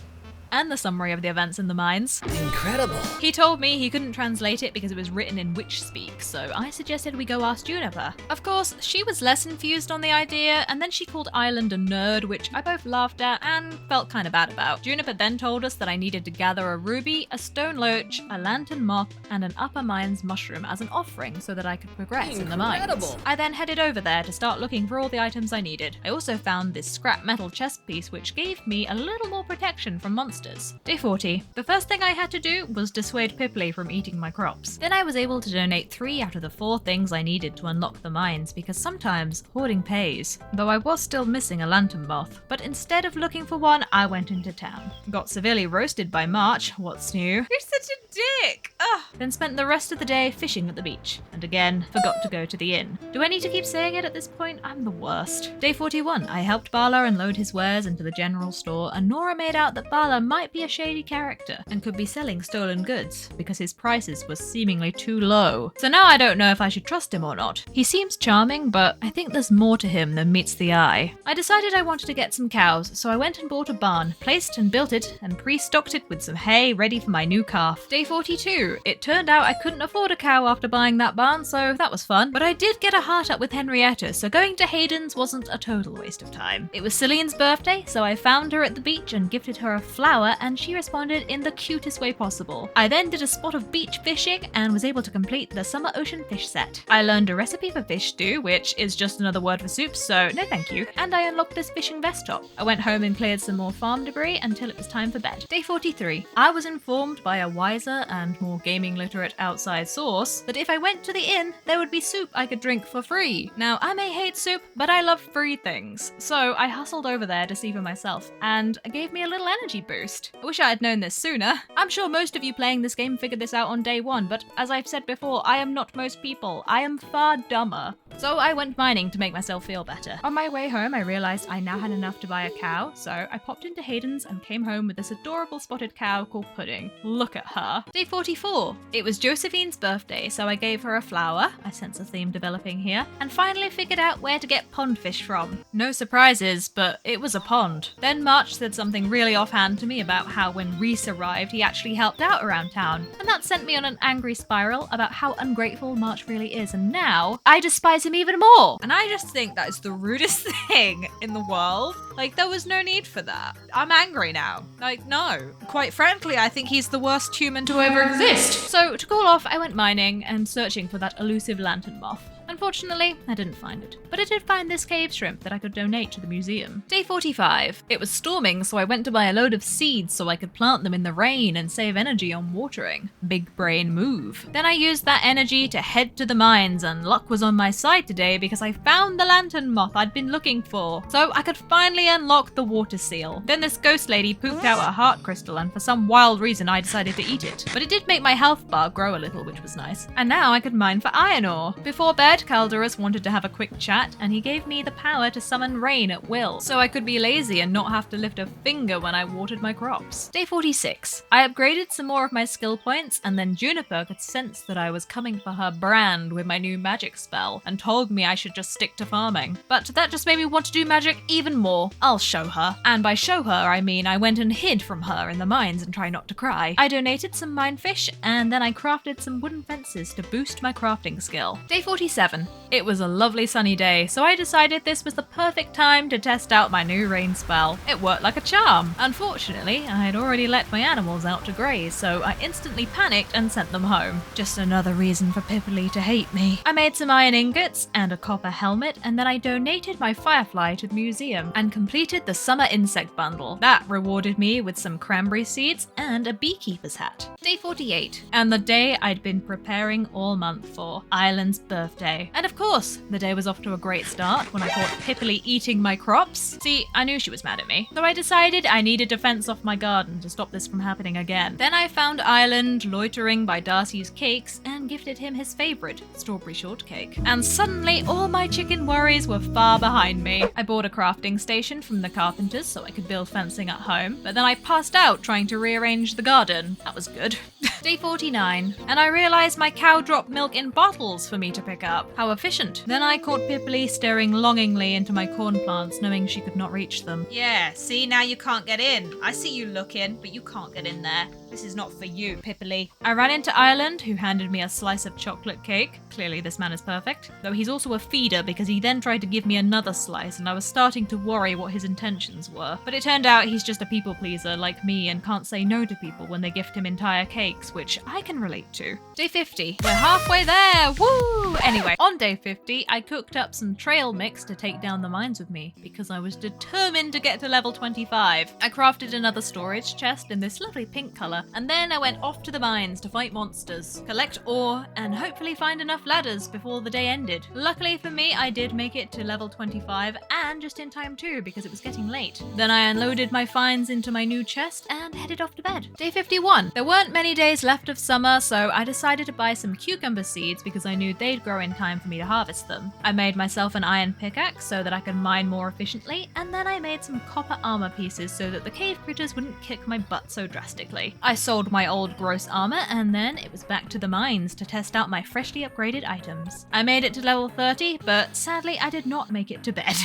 And the summary of the events in the mines. Incredible. He told me he couldn't translate it because it was written in witch speak, so I suggested we go ask Juniper. Of course, she was less enthused on the idea, and then she called Ireland a nerd, which I both laughed at and felt kind of bad about. Juniper then told us that I needed to gather a ruby, a stone loach, a lantern moth, and an upper mines mushroom as an offering so that I could progress in the mines. I then headed over there to start looking for all the items I needed. I also found this scrap metal chest piece which gave me a little more protection from monsters monsters. Day 40. The first thing I had to do was dissuade Pipli from eating my crops. Then I was able to donate 3 out of the 4 things I needed to unlock the mines because sometimes hoarding pays. Though I was still missing a lantern moth, but instead of looking for one, I went into town. Got severely roasted by March, what's new? You're such a dick! Ugh. Then spent the rest of the day fishing at the beach, and again, forgot to go to the inn. Do I need to keep saying it at this point? I'm the worst. Day 41. I helped Bala unload his wares into the general store, and Nora made out that Bala might be a shady character and could be selling stolen goods because his prices were seemingly too low. So now I don't know if I should trust him or not. He seems charming, but I think there's more to him than meets the eye. I decided I wanted to get some cows, so I went and bought a barn, placed and built it, and pre-stocked it with some hay ready for my new calf. Day 42. It turned out I couldn't afford a cow after buying that barn, so that was fun. But I did get a heart up with Henrietta, so going to Hayden's wasn't a total waste of time. It was Celine's birthday, so I found her at the beach and gifted her a flower, and she responded in the cutest way possible. I then did a spot of beach fishing and was able to complete the summer ocean fish set. I learned a recipe for fish stew, which is just another word for soup, so no thank you, and I unlocked this fishing vest top. I went home and cleared some more farm debris until it was time for bed. Day 43. I was informed by a wiser and more gaming literate outside source that if I went to the inn, there would be soup I could drink for free. Now, I may hate soup, but I love free things, so I hustled over there to see for myself, and it gave me a little energy boost. I wish I had known this sooner. I'm sure most of you playing this game figured this out on day 1, but as I've said before, I am not most people. I am far dumber. So I went mining to make myself feel better. On my way home, I realized I now had enough to buy a cow, so I popped into Hayden's and came home with this adorable spotted cow called Pudding. Look at her. Day 44. It was Josephine's birthday, so I gave her a flower. I sense a theme developing here. And finally figured out where to get pond fish from. No surprises, but it was a pond. Then March said something really offhand to me about how when Reese arrived, he actually helped out around town. And that sent me on an angry spiral about how ungrateful March really is, and now I despise him even more. And I just think that is the rudest thing in the world. Like, there was no need for that. I'm angry now. Like, no. Quite frankly, I think he's the worst human to ever exist. So, to cool off, I went mining and searching for that elusive lantern moth. Unfortunately, I didn't find it, but I did find this cave shrimp that I could donate to the museum. Day 45. It was storming, so I went to buy a load of seeds so I could plant them in the rain and save energy on watering. Big brain move. Then I used that energy to head to the mines, and luck was on my side today because I found the lantern moth I'd been looking for, so I could finally unlock the water seal. Then this ghost lady pooped out a heart crystal, and for some wild reason I decided to eat it. But it did make my health bar grow a little, which was nice. And now I could mine for iron ore. Before bed, Calderus wanted to have a quick chat, and he gave me the power to summon rain at will, so I could be lazy and not have to lift a finger when I watered my crops. Day 46. I upgraded some more of my skill points, and then Juniper could sense that I was coming for her brand with my new magic spell, and told me I should just stick to farming. But that just made me want to do magic even more. I'll show her. And by show her, I mean I went and hid from her in the mines and try not to cry. I donated some mine fish, and then I crafted some wooden fences to boost my crafting skill. Day 47. It was a lovely sunny day, so I decided this was the perfect time to test out my new rain spell. It worked like a charm. Unfortunately, I had already let my animals out to graze, so I instantly panicked and sent them home. Just another reason for Pipili to hate me. I made some iron ingots and a copper helmet, and then I donated my firefly to the museum and completed the summer insect bundle. That rewarded me with some cranberry seeds and a beekeeper's hat. Day 48, and the day I'd been preparing all month for, Island's birthday. And of course, the day was off to a great start when I caught Pipili eating my crops. See, I knew she was mad at me, so I decided I needed to fence off my garden to stop this from happening again. Then I found Island loitering by Darcy's cakes and gifted him his favourite, strawberry shortcake. And suddenly, all my chicken worries were far behind me. I bought a crafting station from the carpenters so I could build fencing at home, but then I passed out trying to rearrange the garden. That was good. Day 49, and I realised my cow dropped milk in bottles for me to pick up. How efficient. Then I caught Pipili staring longingly into my corn plants, knowing she could not reach them. Yeah, see, now you can't get in. I see you looking, but you can't get in there. This is not for you, Pippily. I ran into Ireland, who handed me a slice of chocolate cake. Clearly this man is perfect. Though he's also a feeder because he then tried to give me another slice and I was starting to worry what his intentions were. But it turned out he's just a people pleaser like me and can't say no to people when they gift him entire cakes, which I can relate to. Day 50. We're halfway there! Woo! Anyway, on day 50, I cooked up some trail mix to take down the mines with me because I was determined to get to level 25. I crafted another storage chest in this lovely pink colour, and then I went off to the mines to fight monsters, collect ore, and hopefully find enough ladders before the day ended. Luckily for me, I did make it to level 25 and just in time too because it was getting late. Then I unloaded my finds into my new chest and headed off to bed. Day 51. There weren't many days left of summer, so I decided to buy some cucumber seeds because I knew they'd grow in time for me to harvest them. I made myself an iron pickaxe so that I could mine more efficiently, and then I made some copper armor pieces so that the cave critters wouldn't kick my butt so drastically. I sold my old gross armor, and then it was back to the mines to test out my freshly upgraded items. I made it to level 30, but sadly I did not make it to bed.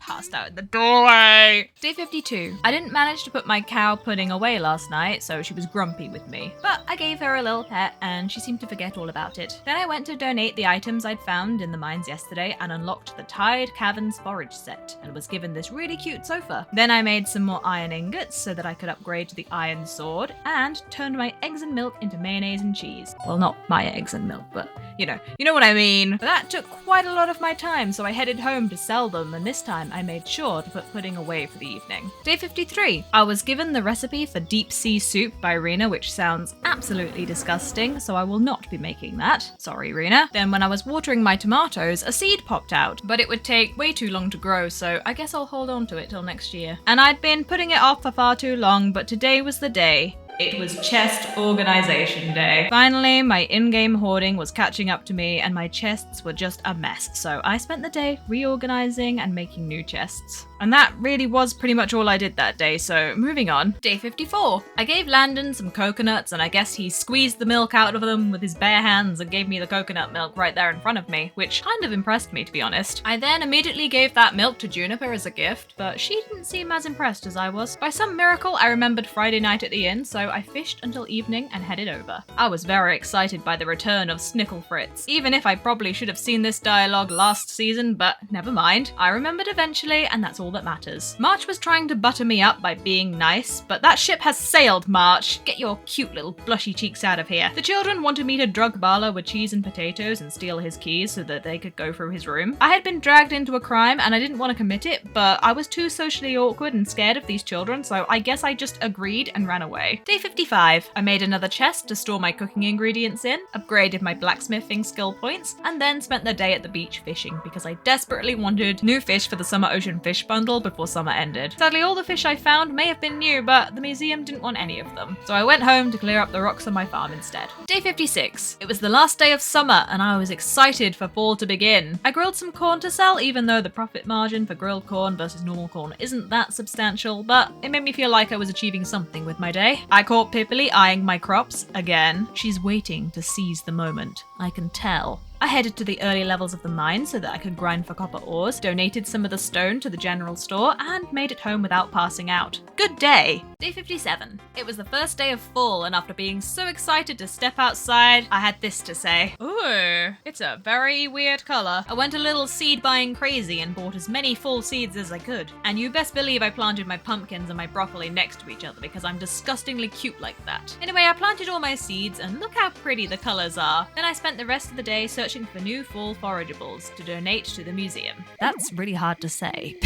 Passed out in the doorway. Day 52. I didn't manage to put my cow Pudding away last night, so she was grumpy with me. But I gave her a little pet and she seemed to forget all about it. Then I went to donate the items I'd found in the mines yesterday and unlocked the Tide Caverns forage set and was given this really cute sofa. Then I made some more iron ingots so that I could upgrade to the iron sword and turned my eggs and milk into mayonnaise and cheese. Well, not my eggs and milk, but you know what I mean. But that took quite a lot of my time, so I headed home to sell them, and this time I made sure to put Pudding away for the evening. Day 53. I was given the recipe for deep sea soup by Rena, which sounds absolutely disgusting, so I will not be making that. Sorry, Rena. Then when I was watering my tomatoes, a seed popped out, but it would take way too long to grow, so I guess I'll hold on to it till next year. And I'd been putting it off for far too long, but today was the day. It was chest organization day. Finally, my in-game hoarding was catching up to me and my chests were just a mess, so I spent the day reorganizing and making new chests. And that really was pretty much all I did that day, so moving on. Day 54. I gave Landon some coconuts and I guess he squeezed the milk out of them with his bare hands and gave me the coconut milk right there in front of me, which kind of impressed me, to be honest. I then immediately gave that milk to Juniper as a gift, but she didn't seem as impressed as I was. By some miracle, I remembered Friday night at the inn, so I fished until evening and headed over. I was very excited by the return of Snickle Fritz, even if I probably should have seen this dialogue last season, but never mind. I remembered eventually, and that's all that matters. March was trying to butter me up by being nice, but that ship has sailed, March. Get your cute little blushy cheeks out of here. The children wanted me to drug Bala with cheese and potatoes and steal his keys so that they could go through his room. I had been dragged into a crime and I didn't want to commit it, but I was too socially awkward and scared of these children, so I guess I just agreed and ran away. Day 55. I made another chest to store my cooking ingredients in, upgraded my blacksmithing skill points, and then spent the day at the beach fishing because I desperately wanted new fish for the summer ocean fish bundle before summer ended. Sadly, all the fish I found may have been new, but the museum didn't want any of them. So I went home to clear up the rocks on my farm instead. Day 56. It was the last day of summer and I was excited for fall to begin. I grilled some corn to sell, even though the profit margin for grilled corn versus normal corn isn't that substantial, but it made me feel like I was achieving something with my day. I caught Pippily eyeing my crops again. She's waiting to seize the moment. I can tell. I headed to the early levels of the mine so that I could grind for copper ores, donated some of the stone to the general store, and made it home without passing out. Good day! Day 57. It was the first day of fall, and after being so excited to step outside, I had this to say. Ooh, it's a very weird colour. I went a little seed buying crazy and bought as many fall seeds as I could. And you best believe I planted my pumpkins and my broccoli next to each other because I'm disgustingly cute like that. Anyway, I planted all my seeds and look how pretty the colours are. Then I spent the rest of the day searching for new fall forageables to donate to the museum. That's really hard to say.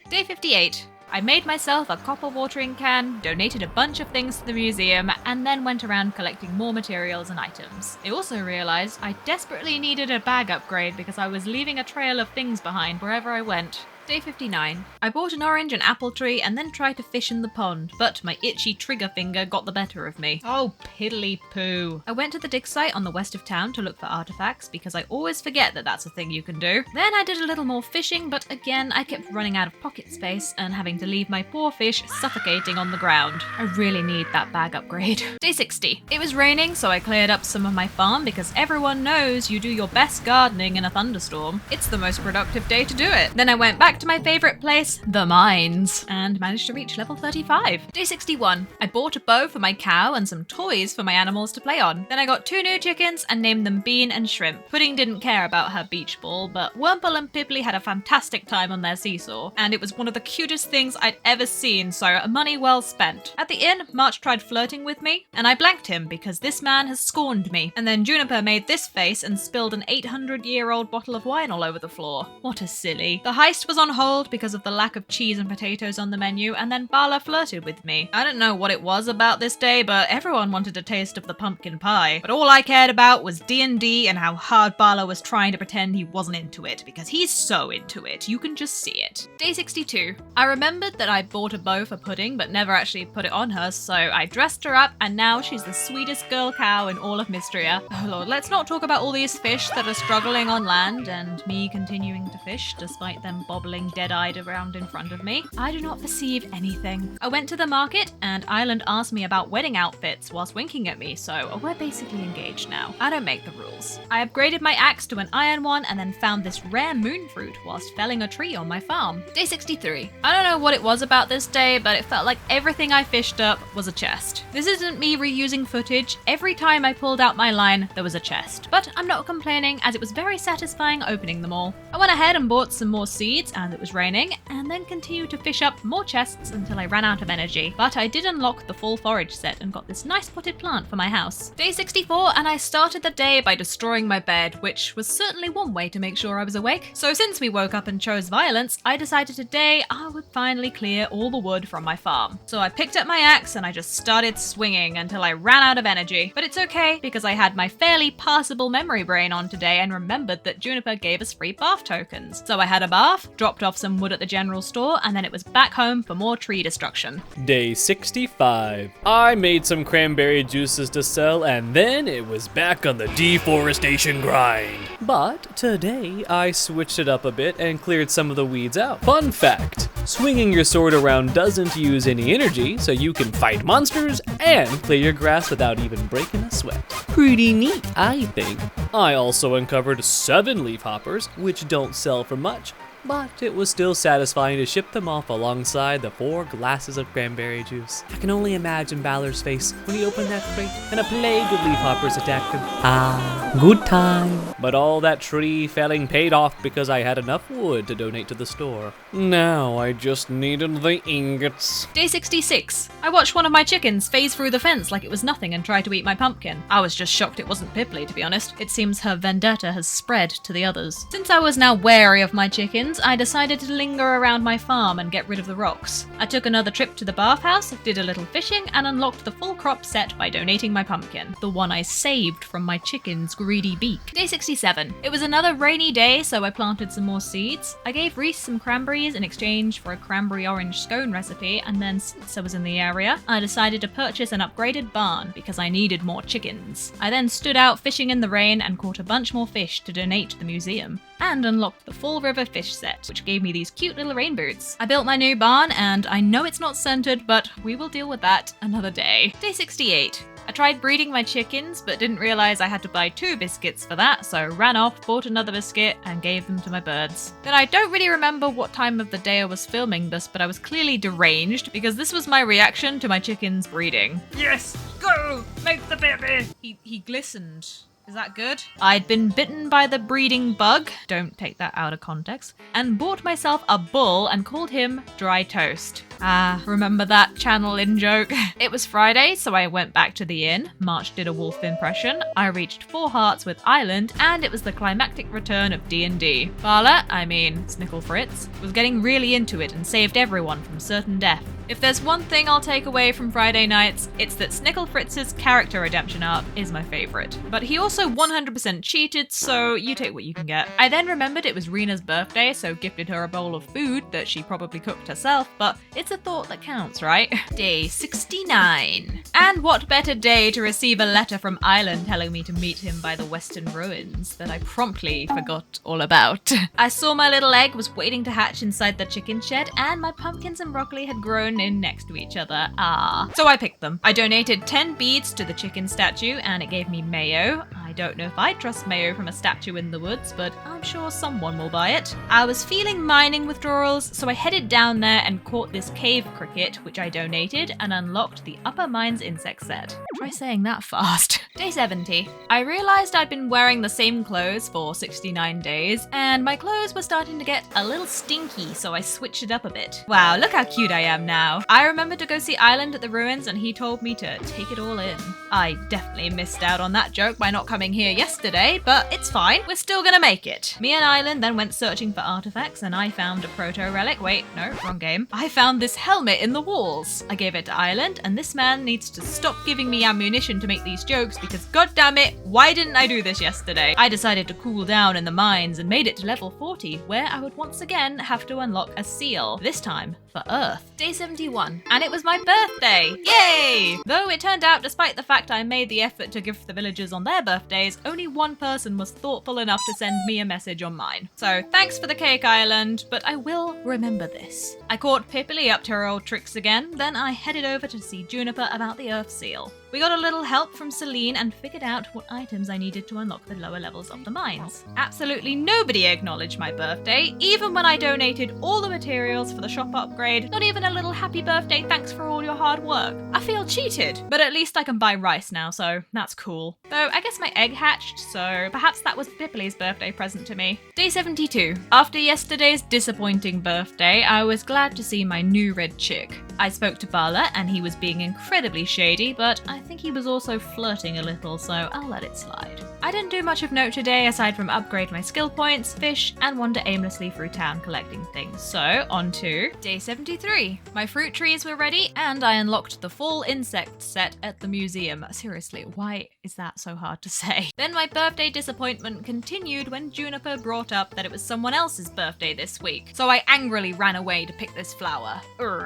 Day 58. I made myself a copper watering can, donated a bunch of things to the museum, and then went around collecting more materials and items. I also realised I desperately needed a bag upgrade because I was leaving a trail of things behind wherever I went. Day 59. I bought an orange and apple tree and then tried to fish in the pond, but my itchy trigger finger got the better of me. Oh, piddly poo. I went to the dig site on the west of town to look for artifacts because I always forget that that's a thing you can do. Then I did a little more fishing, but again I kept running out of pocket space and having to leave my poor fish suffocating on the ground. I really need that bag upgrade. Day 60. It was raining, so I cleared up some of my farm because everyone knows you do your best gardening in a thunderstorm. It's the most productive day to do it. Then I went back back to my favorite place, the mines, and managed to reach level 35. Day 61. I bought a bow for my cow and some toys for my animals to play on. Then I got 2 new chickens and named them Bean and Shrimp. Pudding didn't care about her beach ball, but Wurmple and Pibbly had a fantastic time on their seesaw, and it was one of the cutest things I'd ever seen, so money well spent. At the inn, March tried flirting with me, and I blanked him because this man has scorned me. And then Juniper made this face and spilled an 800-year-old bottle of wine all over the floor. What a silly. The heist was on hold because of the lack of cheese and potatoes on the menu, and then Bala flirted with me. I don't know what it was about this day, but everyone wanted a taste of the pumpkin pie. But all I cared about was D&D and how hard Bala was trying to pretend he wasn't into it, because he's so into it. You can just see it. Day 62. I remembered that I bought a bow for Pudding, but never actually put it on her, so I dressed her up, and now she's the sweetest girl cow in all of Mistria. Oh lord, let's not talk about all these fish that are struggling on land, and me continuing to fish despite them bobbling dead-eyed around in front of me. I do not perceive anything. I went to the market, and Island asked me about wedding outfits whilst winking at me, so we're basically engaged now. I don't make the rules. I upgraded my axe to an iron one, and then found this rare moon fruit whilst felling a tree on my farm. Day 63. I don't know what it was about this day, but it felt like everything I fished up was a chest. This isn't me reusing footage. Every time I pulled out my line, there was a chest. But I'm not complaining, as it was very satisfying opening them all. I went ahead and bought some more seeds, and it was raining, and then continued to fish up more chests until I ran out of energy. But I did unlock the full forage set and got this nice potted plant for my house. Day 64, and I started the day by destroying my bed, which was certainly one way to make sure I was awake. So since we woke up and chose violence, I decided today I would finally clear all the wood from my farm. So I picked up my axe and I just started swinging until I ran out of energy. But it's okay, because I had my fairly passable memory brain on today and remembered that Juniper gave us free bath tokens. So I had a bath, dropped off some wood at the general store, and then it was back home for more tree destruction. Day 65. I made some cranberry juices to sell, and then it was back on the deforestation grind. But today I switched it up a bit and cleared some of the weeds out. Fun fact, swinging your sword around doesn't use any energy, so you can fight monsters and clear your grass without even breaking a sweat. Pretty neat, I think. I also uncovered 7 leaf hoppers, which don't sell for much, but it was still satisfying to ship them off alongside the 4 glasses of cranberry juice. I can only imagine Balor's face when he opened that crate and a plague of leafhoppers attacked him. Ah, good time. But all that tree felling paid off because I had enough wood to donate to the store. Now I just needed the ingots. Day 66. I watched one of my chickens phase through the fence like it was nothing and try to eat my pumpkin. I was just shocked it wasn't Pibbly, to be honest. It seems her vendetta has spread to the others. Since I was now wary of my chickens, I decided to linger around my farm and get rid of the rocks. I took another trip to the bathhouse, did a little fishing, and unlocked the full crop set by donating my pumpkin, the one I saved from my chicken's greedy beak. Day 67. It was another rainy day, so I planted some more seeds. I gave Reese some cranberries in exchange for a cranberry orange scone recipe, and then since I was in the area, I decided to purchase an upgraded barn because I needed more chickens. I then stood out fishing in the rain and caught a bunch more fish to donate to the museum, and unlocked the full river fish set, which gave me these cute little rainbirds. I built my new barn, and I know it's not centered, but we will deal with that another day. Day 68. I tried breeding my chickens, but didn't realize I had to buy 2 biscuits for that, so ran off, bought another biscuit, and gave them to my birds. Then I don't really remember what time of the day I was filming this, but I was clearly deranged, because this was my reaction to my chickens breeding. Yes! Go! Make the baby! He glistened. Is that good? I'd been bitten by the breeding bug, don't take that out of context, and bought myself a bull and called him Dry Toast. Ah, remember that channel in joke? It was Friday, so I went back to the inn. March did a wolf impression. I reached 4 hearts with Island, and it was the climactic return of D&D. Bala, Snickle Fritz, was getting really into it and saved everyone from certain death. If there's one thing I'll take away from Friday nights, it's that Snickle Fritz's character redemption arc is my favourite. But he also 100% cheated, so you take what you can get. I then remembered it was Rena's birthday, so gifted her a bowl of food that she probably cooked herself, but it's a thought that counts, right? Day 69. And what better day to receive a letter from Island telling me to meet him by the Western Ruins that I promptly forgot all about. I saw my little egg was waiting to hatch inside the chicken shed, and my pumpkins and broccoli had grown in next to each other. Ah. So I picked them. I donated 10 beads to the chicken statue, and it gave me mayo. I don't know if I trust mayo from a statue in the woods, but I'm sure someone will buy it. I was feeling mining withdrawals, so I headed down there and caught this cave cricket, which I donated, and unlocked the Upper Mines insect set. Try saying that fast. Day 70. I realized I'd been wearing the same clothes for 69 days, and my clothes were starting to get a little stinky, so I switched it up a bit. Wow, look how cute I am now. I remembered to go see Island at the ruins, and he told me to take it all in. I definitely missed out on that joke by not coming here yesterday, but it's fine. We're still gonna make it. Me and Island then went searching for artifacts, and I found a proto-relic. Wait, no, wrong game. I found this helmet in the walls. I gave it to Island, and this man needs to stop giving me ammunition to make these jokes because goddammit, why didn't I do this yesterday? I decided to cool down in the mines and made it to level 40, where I would once again have to unlock a seal, this time for Earth. Day 71, and it was my birthday! Yay! Though it turned out, despite the fact I made the effort to gift the villagers on their birthdays, only one person was thoughtful enough to send me a message on mine. So thanks for the cake, Island, but I will remember this. I caught Pippily up to her old tricks again, then I headed over to see Juniper about the Earth seal. We got a little help from Celine and figured out what items I needed to unlock the lower levels of the mines. Absolutely nobody acknowledged my birthday, even when I donated all the materials for the shop upgrade, not even a little happy birthday thanks for all your hard work. I feel cheated, but at least I can buy rice now, so that's cool. Though I guess my egg hatched, so perhaps that was Pippily's birthday present to me. Day 72. After yesterday's disappointing birthday, I was glad to see my new red chick. I spoke to Bala and he was being incredibly shady, but I think he was also flirting a little, so I'll let it slide. I didn't do much of note today aside from upgrade my skill points, fish, and wander aimlessly through town collecting things. So, on to day 73. My fruit trees were ready and I unlocked the full insect set at the museum. Seriously, why is that so hard to say? Then my birthday disappointment continued when Juniper brought up that it was someone else's birthday this week. So I angrily ran away to pick this flower.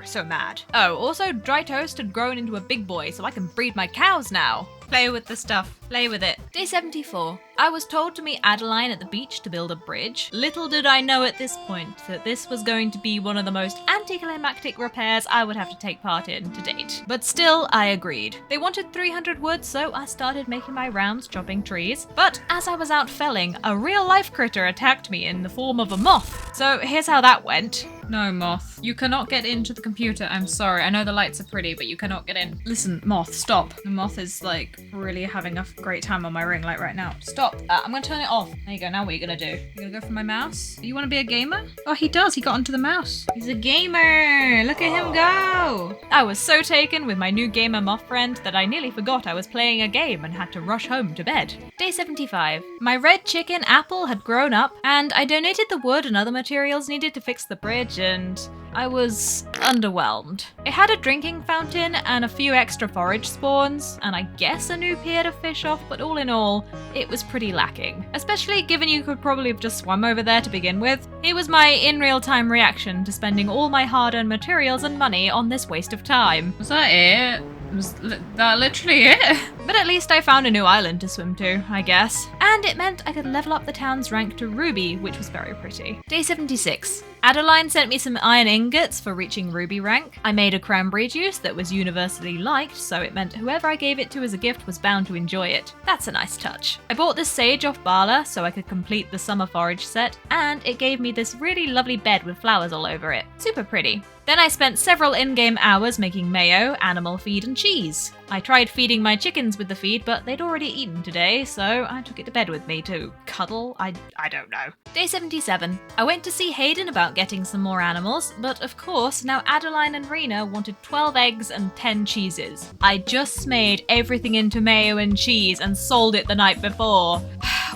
So mad. Oh, also Dry Toast had grown into a big boy so I can breed my cows now. Play with the stuff. Play with it. Day 74. I was told to meet Adeline at the beach to build a bridge. Little did I know at this point that this was going to be one of the most anticlimactic repairs I would have to take part in to date. But still, I agreed. They wanted 300 wood, so I started making my rounds chopping trees. But as I was out felling, a real-life critter attacked me in the form of a moth. So here's how that went. No, moth. You cannot get into the computer. I'm sorry. I know the lights are pretty, but you cannot get in. Listen, moth, stop. The moth is, like, really having a great time on my ring light right now. Stop. I'm gonna turn it off. There you go. Now what are you gonna do? You gonna go for my mouse? You wanna be a gamer? Oh, he does. He got onto the mouse. He's a gamer. Look at him go. I was so taken with my new gamer moth friend that I nearly forgot I was playing a game and had to rush home to bed. Day 75. My red chicken Apple had grown up, and I donated the wood and other materials needed to fix the bridge, and I was underwhelmed. It had a drinking fountain and a few extra forage spawns, and I guess a new pier to fish off, but all in all, it was pretty lacking. Especially given you could probably have just swum over there to begin with. Here was my in real-time reaction to spending all my hard-earned materials and money on this waste of time. Was that it? Was that literally it? But at least I found a new island to swim to, I guess. And it meant I could level up the town's rank to Ruby, which was very pretty. Day 76. Adeline sent me some iron ingots for reaching Ruby rank. I made a cranberry juice that was universally liked, so it meant whoever I gave it to as a gift was bound to enjoy it. That's a nice touch. I bought this sage off Bala so I could complete the summer forage set, and it gave me this really lovely bed with flowers all over it. Super pretty. Then I spent several in-game hours making mayo, animal feed, and cheese. I tried feeding my chickens with the feed, but they'd already eaten today, so I took it to bed with me to cuddle. I don't know. Day 77. I went to see Hayden about getting some more animals, but of course, now Adeline and Rena wanted 12 eggs and 10 cheeses. I just made everything into mayo and cheese and sold it the night before.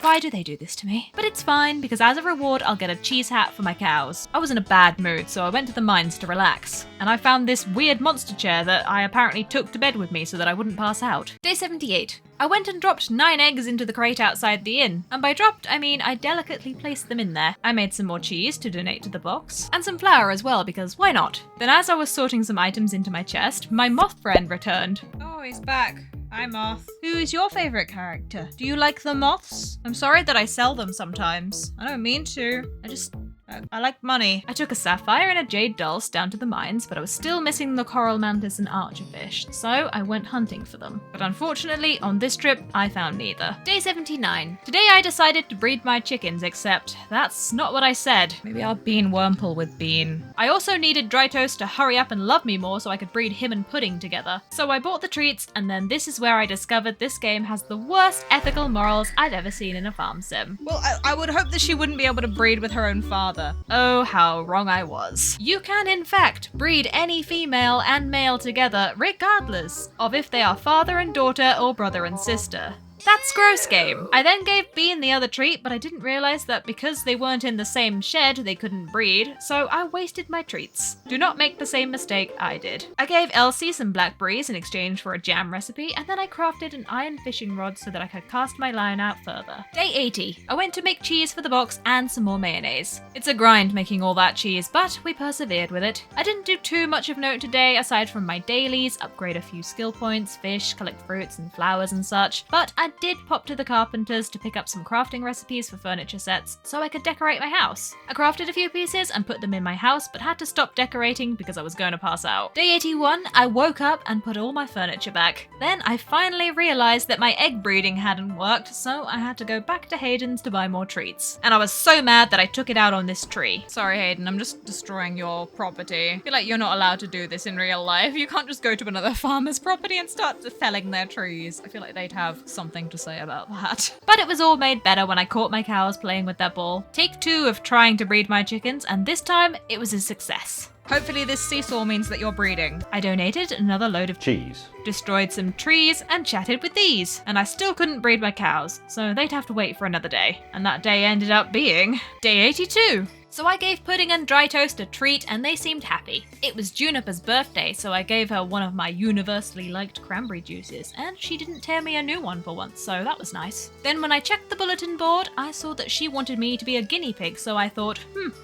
Why do they do this to me? But it's fine, because as a reward, I'll get a cheese hat for my cows. I was in a bad mood, so I went to the mines to relax. And I found this weird monster chair that I apparently took to bed with me so that I wouldn't pass out. Day 78. I went and dropped 9 eggs into the crate outside the inn. And by dropped, I mean I delicately placed them in there. I made some more cheese to donate to the box. And some flour as well, because why not? Then as I was sorting some items into my chest, my moth friend returned. Oh, he's back. Hi, Moth. Who is your favourite character? Do you like the moths? I'm sorry that I sell them sometimes. I don't mean to. I just I like money. I took a sapphire and a jade dulse down to the mines, but I was still missing the coral mantis and archerfish, so I went hunting for them. But unfortunately, on this trip, I found neither. Day 79. Today I decided to breed my chickens, except that's not what I said. Maybe I'll bean Wurmple with Bean. I also needed Dry Toast to hurry up and love me more so I could breed him and Pudding together. So I bought the treats, and then this is where I discovered this game has the worst ethical morals I've ever seen in a farm sim. Well, I would hope that she wouldn't be able to breed with her own father. Oh, how wrong I was. You can, in fact, breed any female and male together, regardless of if they are father and daughter or brother and sister. That's gross game. I then gave Bean the other treat, but I didn't realize that because they weren't in the same shed, they couldn't breed, so I wasted my treats. Do not make the same mistake I did. I gave Elsie some blackberries in exchange for a jam recipe, and then I crafted an iron fishing rod so that I could cast my line out further. Day 80. I went to make cheese for the box and some more mayonnaise. It's a grind making all that cheese, but we persevered with it. I didn't do too much of note today aside from my dailies, upgrade a few skill points, fish, collect fruits and flowers and such, but I did pop to the carpenters to pick up some crafting recipes for furniture sets so I could decorate my house. I crafted a few pieces and put them in my house, but had to stop decorating because I was going to pass out. Day 81, I woke up and put all my furniture back. Then I finally realized that my egg breeding hadn't worked, so I had to go back to Hayden's to buy more treats. And I was so mad that I took it out on this tree. Sorry, Hayden, I'm just destroying your property. I feel like you're not allowed to do this in real life. You can't just go to another farmer's property and start felling their trees. I feel like they'd have something to say about that. But it was all made better when I caught my cows playing with their ball. Take 2 of trying to breed my chickens, and this time it was a success. Hopefully this seesaw means that you're breeding. I donated another load of cheese, destroyed some trees, and chatted with these. And I still couldn't breed my cows, so they'd have to wait for another day. And that day ended up being day 82. So I gave Pudding and Dry Toast a treat and they seemed happy. It was Juniper's birthday, so I gave her one of my universally liked cranberry juices, and she didn't tear me a new one for once, so that was nice. Then when I checked the bulletin board, I saw that she wanted me to be a guinea pig, so I thought,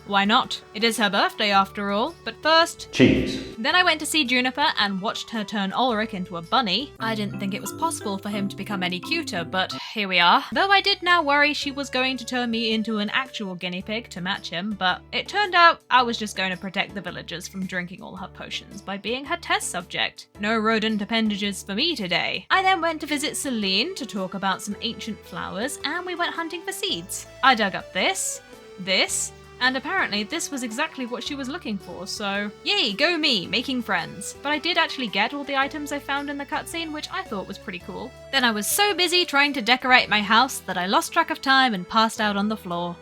why not? It is her birthday after all, but first, cheese, then I went to see Juniper and watched her turn Ulrich into a bunny. I didn't think it was possible for him to become any cuter, but here we are. Though I did now worry she was going to turn me into an actual guinea pig to match him, but it turned out I was just going to protect the villagers from drinking all her potions by being her test subject. No rodent appendages for me today. I then went to visit Celine to talk about some ancient flowers, and we went hunting for seeds. I dug up this, and apparently this was exactly what she was looking for, so yay, go me, making friends. But I did actually get all the items I found in the cutscene, which I thought was pretty cool. Then I was so busy trying to decorate my house that I lost track of time and passed out on the floor.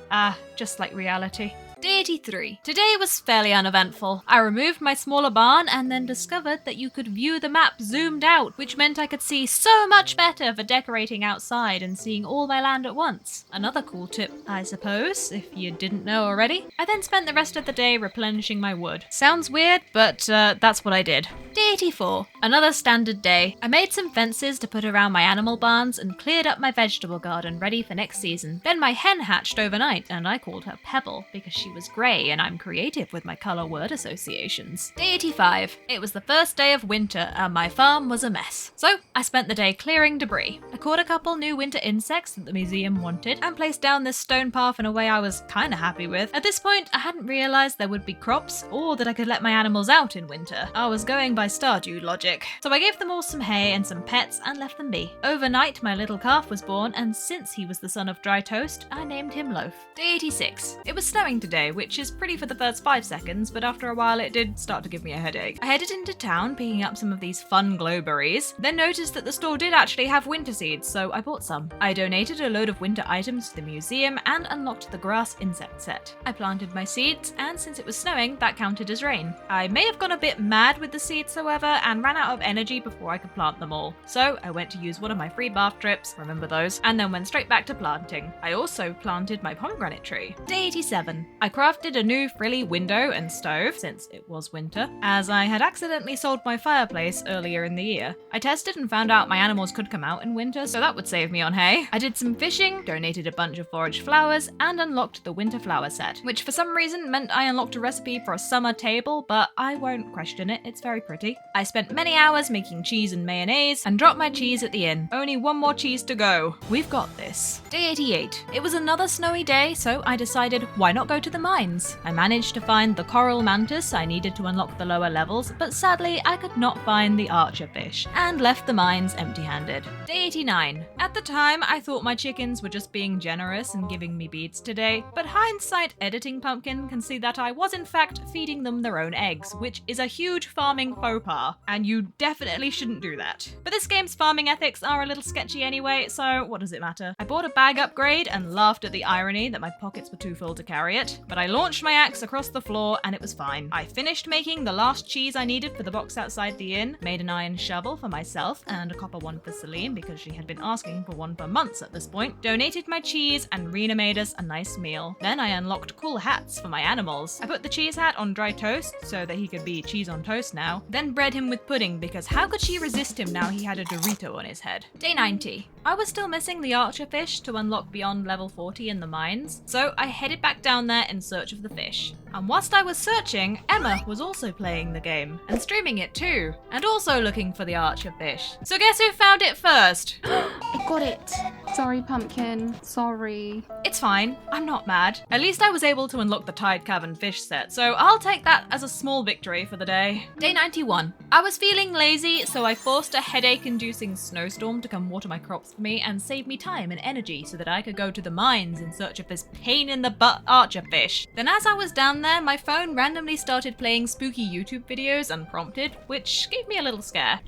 Just like reality. Day 83. Today was fairly uneventful. I removed my smaller barn and then discovered that you could view the map zoomed out, which meant I could see so much better for decorating outside and seeing all my land at once. Another cool tip, I suppose, if you didn't know already. I then spent the rest of the day replenishing my wood. Sounds weird, but that's what I did. Day 84. Another standard day. I made some fences to put around my animal barns and cleared up my vegetable garden ready for next season. Then my hen hatched overnight and I called her Pebble because she was grey and I'm creative with my colour word associations. Day 85. It was the first day of winter and my farm was a mess. So I spent the day clearing debris. I caught a couple new winter insects that the museum wanted and placed down this stone path in a way I was kinda happy with. At this point, I hadn't realised there would be crops or that I could let my animals out in winter. I was going by Stardew logic. So I gave them all some hay and some pets and left them be. Overnight, my little calf was born, and since he was the son of Dry Toast, I named him Loaf. Day 86. It was snowing today, which is pretty for the first 5 seconds, but after a while it did start to give me a headache. I headed into town picking up some of these fun glowberries, then noticed that the store did actually have winter seeds, so I bought some. I donated a load of winter items to the museum and unlocked the grass insect set. I planted my seeds, and since it was snowing, that counted as rain. I may have gone a bit mad with the seeds, however, and ran out of energy before I could plant them all. So I went to use one of my free bath trips, remember those, and then went straight back to planting. I also planted my pomegranate tree. Day 87. I crafted a new frilly window and stove, since it was winter, as I had accidentally sold my fireplace earlier in the year. I tested and found out my animals could come out in winter, so that would save me on hay. I did some fishing, donated a bunch of foraged flowers, and unlocked the winter flower set, which for some reason meant I unlocked a recipe for a summer table, but I won't question it, it's very pretty. priority. I spent many hours making cheese and mayonnaise and dropped my cheese at the inn. Only one more cheese to go. We've got this. Day 88. It was another snowy day, so I decided why not go to the mines? I managed to find the coral mantis I needed to unlock the lower levels, but sadly I could not find the archer fish and left the mines empty-handed. Day 89. At the time, I thought my chickens were just being generous and giving me beads today, but hindsight editing Pumpkin can see that I was in fact feeding them their own eggs, which is a huge farming faux pas, and you definitely shouldn't do that. But this game's farming ethics are a little sketchy anyway, so what does it matter? I bought a bag upgrade and laughed at the irony that my pockets were too full to carry it, but I launched my axe across the floor and it was fine. I finished making the last cheese I needed for the box outside the inn, made an iron shovel for myself and a copper one for Celine because she had been asking for one for months at this point, donated my cheese, and Rena made us a nice meal. Then I unlocked cool hats for my animals. I put the cheese hat on dry toast so that he could be cheese on toast now, then bred him with pudding because how could she resist him now he had a Dorito on his head? Day 90. I was still missing the archer fish to unlock beyond level 40 in the mines, so I headed back down there in search of the fish. And whilst I was searching, Emma was also playing the game, and streaming it too, and also looking for the archer fish. So guess who found it first? I got it. Sorry, Pumpkin. Sorry. It's fine, I'm not mad. At least I was able to unlock the Tide Cavern fish set, so I'll take that as a small victory for the day. Day 91. I was feeling lazy, so I forced a headache-inducing snowstorm to come water my crops for me and save me time and energy so that I could go to the mines in search of this pain-in-the-butt archer fish. Then as I was down there, my phone randomly started playing spooky YouTube videos unprompted, which gave me a little scare.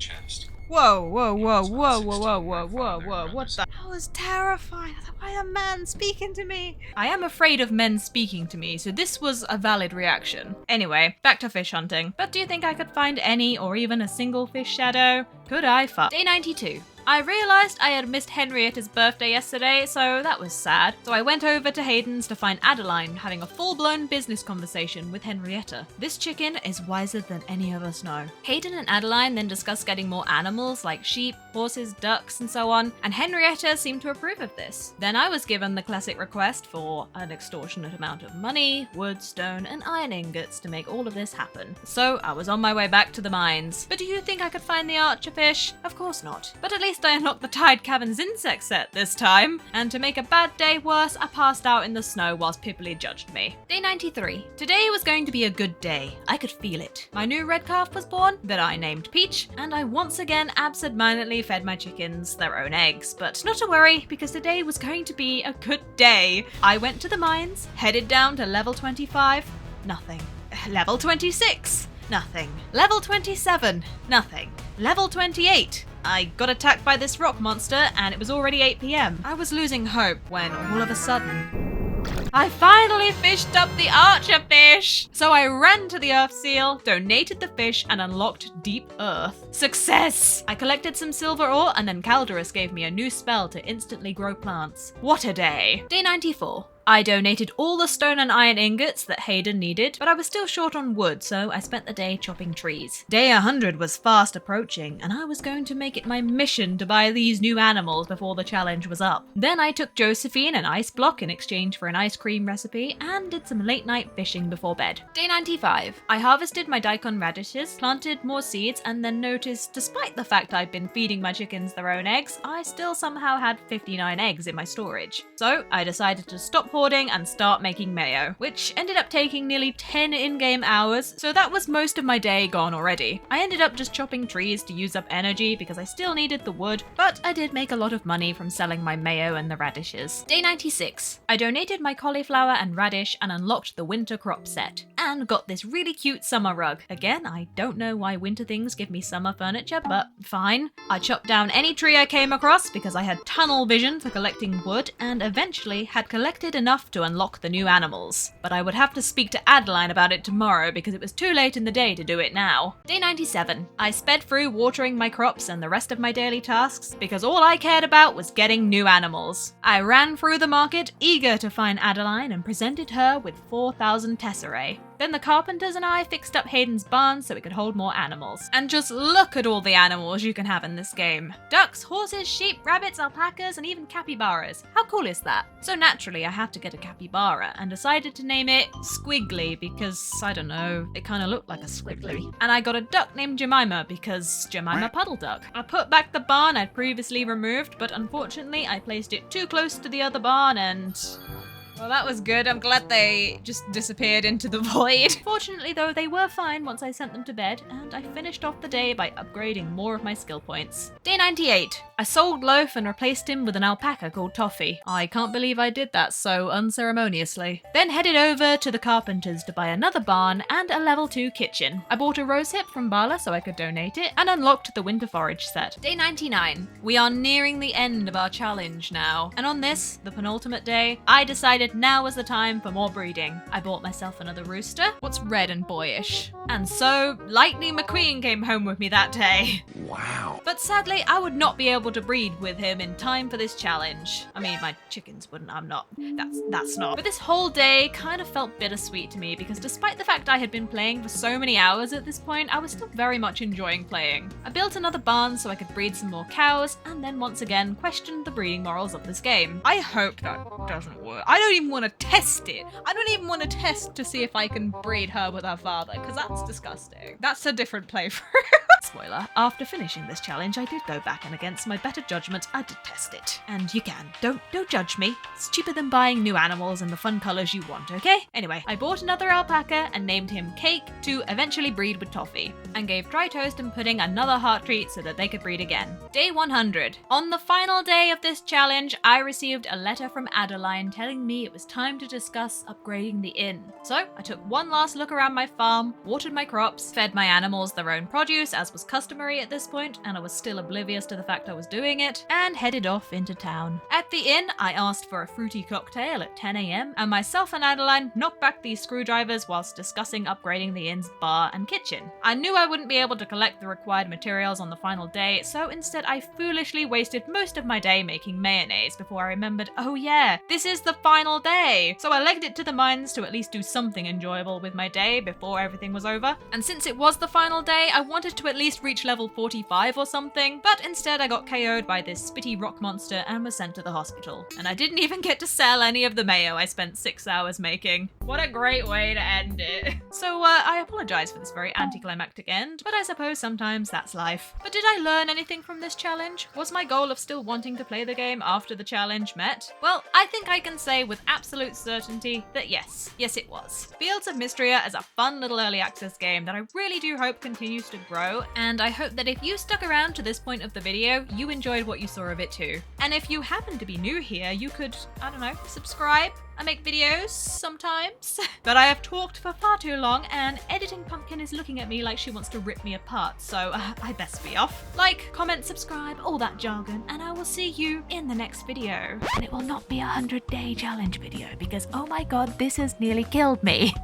Whoa, whoa, whoa, whoa, whoa, whoa, whoa, whoa, whoa, what the? That was terrifying. Why a man speaking to me? I am afraid of men speaking to me, so this was a valid reaction. Anyway, back to fish hunting. But do you think I could find any or even a single fish shadow? Could I fuck? Day 92. I realised I had missed Henrietta's birthday yesterday, so that was sad. So I went over to Hayden's to find Adeline having a full-blown business conversation with Henrietta. This chicken is wiser than any of us know. Hayden and Adeline then discussed getting more animals like sheep, horses, ducks, and so on, and Henrietta seemed to approve of this. Then I was given the classic request for an extortionate amount of money, wood, stone, and iron ingots to make all of this happen. So I was on my way back to the mines. But do you think I could find the archer fish? Of course not. But at least I unlocked the Tide Cavern's insect set this time, and to make a bad day worse, I passed out in the snow whilst Pippily judged me. Day 93. Today was going to be a good day. I could feel it. My new red calf was born, that I named Peach, and I once again absent-mindedly fed my chickens their own eggs. But not to worry, because today was going to be a good day. I went to the mines, headed down to level 25, nothing. Level 26, nothing. Level 27, nothing. Level 28. I got attacked by this rock monster and it was already 8 PM. I was losing hope when all of a sudden, I finally fished up the archer fish! So I ran to the earth seal, donated the fish, and unlocked deep earth. Success! I collected some silver ore and then Calderus gave me a new spell to instantly grow plants. What a day! Day 94. I donated all the stone and iron ingots that Hayden needed, but I was still short on wood, so I spent the day chopping trees. Day 100 was fast approaching, and I was going to make it my mission to buy these new animals before the challenge was up. Then I took Josephine an ice block in exchange for an ice cream recipe, and did some late night fishing before bed. Day 95. I harvested my daikon radishes, planted more seeds, and then noticed, despite the fact I'd been feeding my chickens their own eggs, I still somehow had 59 eggs in my storage. So I decided to stop hoarding and start making mayo, which ended up taking nearly 10 in-game hours, so that was most of my day gone already. I ended up just chopping trees to use up energy because I still needed the wood, but I did make a lot of money from selling my mayo and the radishes. Day 96. I donated my cauliflower and radish and unlocked the winter crop set, and got this really cute summer rug. Again, I don't know why winter things give me summer furniture, but fine. I chopped down any tree I came across because I had tunnel vision for collecting wood, and eventually had collected enough to unlock the new animals. But I would have to speak to Adeline about it tomorrow because it was too late in the day to do it now. Day 97. I sped through watering my crops and the rest of my daily tasks because all I cared about was getting new animals. I ran through the market, eager to find Adeline, and presented her with 4,000 tesserae. Then the carpenters and I fixed up Hayden's barn so it could hold more animals. And just look at all the animals you can have in this game. Ducks, horses, sheep, rabbits, alpacas, and even capybaras. How cool is that? So naturally I had to get a capybara and decided to name it Squiggly because, I don't know, it kind of looked like a squiggly. And I got a duck named Jemima because Jemima Puddle Duck. I put back the barn I'd previously removed, but unfortunately I placed it too close to the other barn and... well, that was good. I'm glad they just disappeared into the void. Fortunately, though, they were fine once I sent them to bed, and I finished off the day by upgrading more of my skill points. Day 98. I sold Loaf and replaced him with an alpaca called Toffee. I can't believe I did that so unceremoniously. Then headed over to the carpenters to buy another barn and a level 2 kitchen. I bought a rosehip from Bala so I could donate it, and unlocked the winter forage set. Day 99. We are nearing the end of our challenge now, and on this, the penultimate day, I decided now was the time for more breeding. I bought myself another rooster. What's red and boyish? And so, Lightning McQueen came home with me that day. Wow. But sadly, I would not be able to breed with him in time for this challenge. I mean, my chickens wouldn't, I'm not. That's not. But this whole day kind of felt bittersweet to me because despite the fact I had been playing for so many hours at this point, I was still very much enjoying playing. I built another barn so I could breed some more cows, and then once again questioned the breeding morals of this game. I hope that doesn't work. I don't even want to test it. I don't even want to test to see if I can breed her with her father, because that's disgusting. That's a different playthrough. Spoiler, after finishing this challenge, I did go back and against my better judgment, I did test it. And you can. Don't judge me. It's cheaper than buying new animals in the fun colors you want, okay? Anyway, I bought another alpaca and named him Cake to eventually breed with Toffee, and gave Dry Toast and Pudding another heart treat so that they could breed again. Day 100. On the final day of this challenge, I received a letter from Adeline telling me it was time to discuss upgrading the inn. So I took one last look around my farm, watered my crops, fed my animals their own produce as was customary at this point, and I was still oblivious to the fact I was doing it, and headed off into town. At the inn, I asked for a fruity cocktail at 10 AM, and myself and Adeline knocked back these screwdrivers whilst discussing upgrading the inn's bar and kitchen. I knew I wouldn't be able to collect the required materials on the final day, so instead I foolishly wasted most of my day making mayonnaise before I remembered, oh yeah, this is the final day! So I legged it to the mines to at least do something enjoyable with my day before everything was over. And since it was the final day, I wanted to at least reach level 45 or something, but instead I got KO'd by this spitty rock monster and was sent to the hospital. And I didn't even get to sell any of the mayo I spent 6 hours making. What a great way to end it. So I apologize for this very anticlimactic end, but I suppose sometimes that's life. But did I learn anything from this challenge? Was my goal of still wanting to play the game after the challenge met? Well, I think I can say with absolute certainty that yes it was. Fields of Mistria is a fun little early access game that I really do hope continues to grow, and I hope that if you stuck around to this point of the video, you enjoyed what you saw of it too. And if you happen to be new here, you could, I don't know, subscribe. I make videos sometimes, but I have talked for far too long and Editing Pumpkin is looking at me like she wants to rip me apart, so I best be off. Like, comment, subscribe, all that jargon, and I will see you in the next video. And it will not be a 100-day challenge video because, oh my god, this has nearly killed me.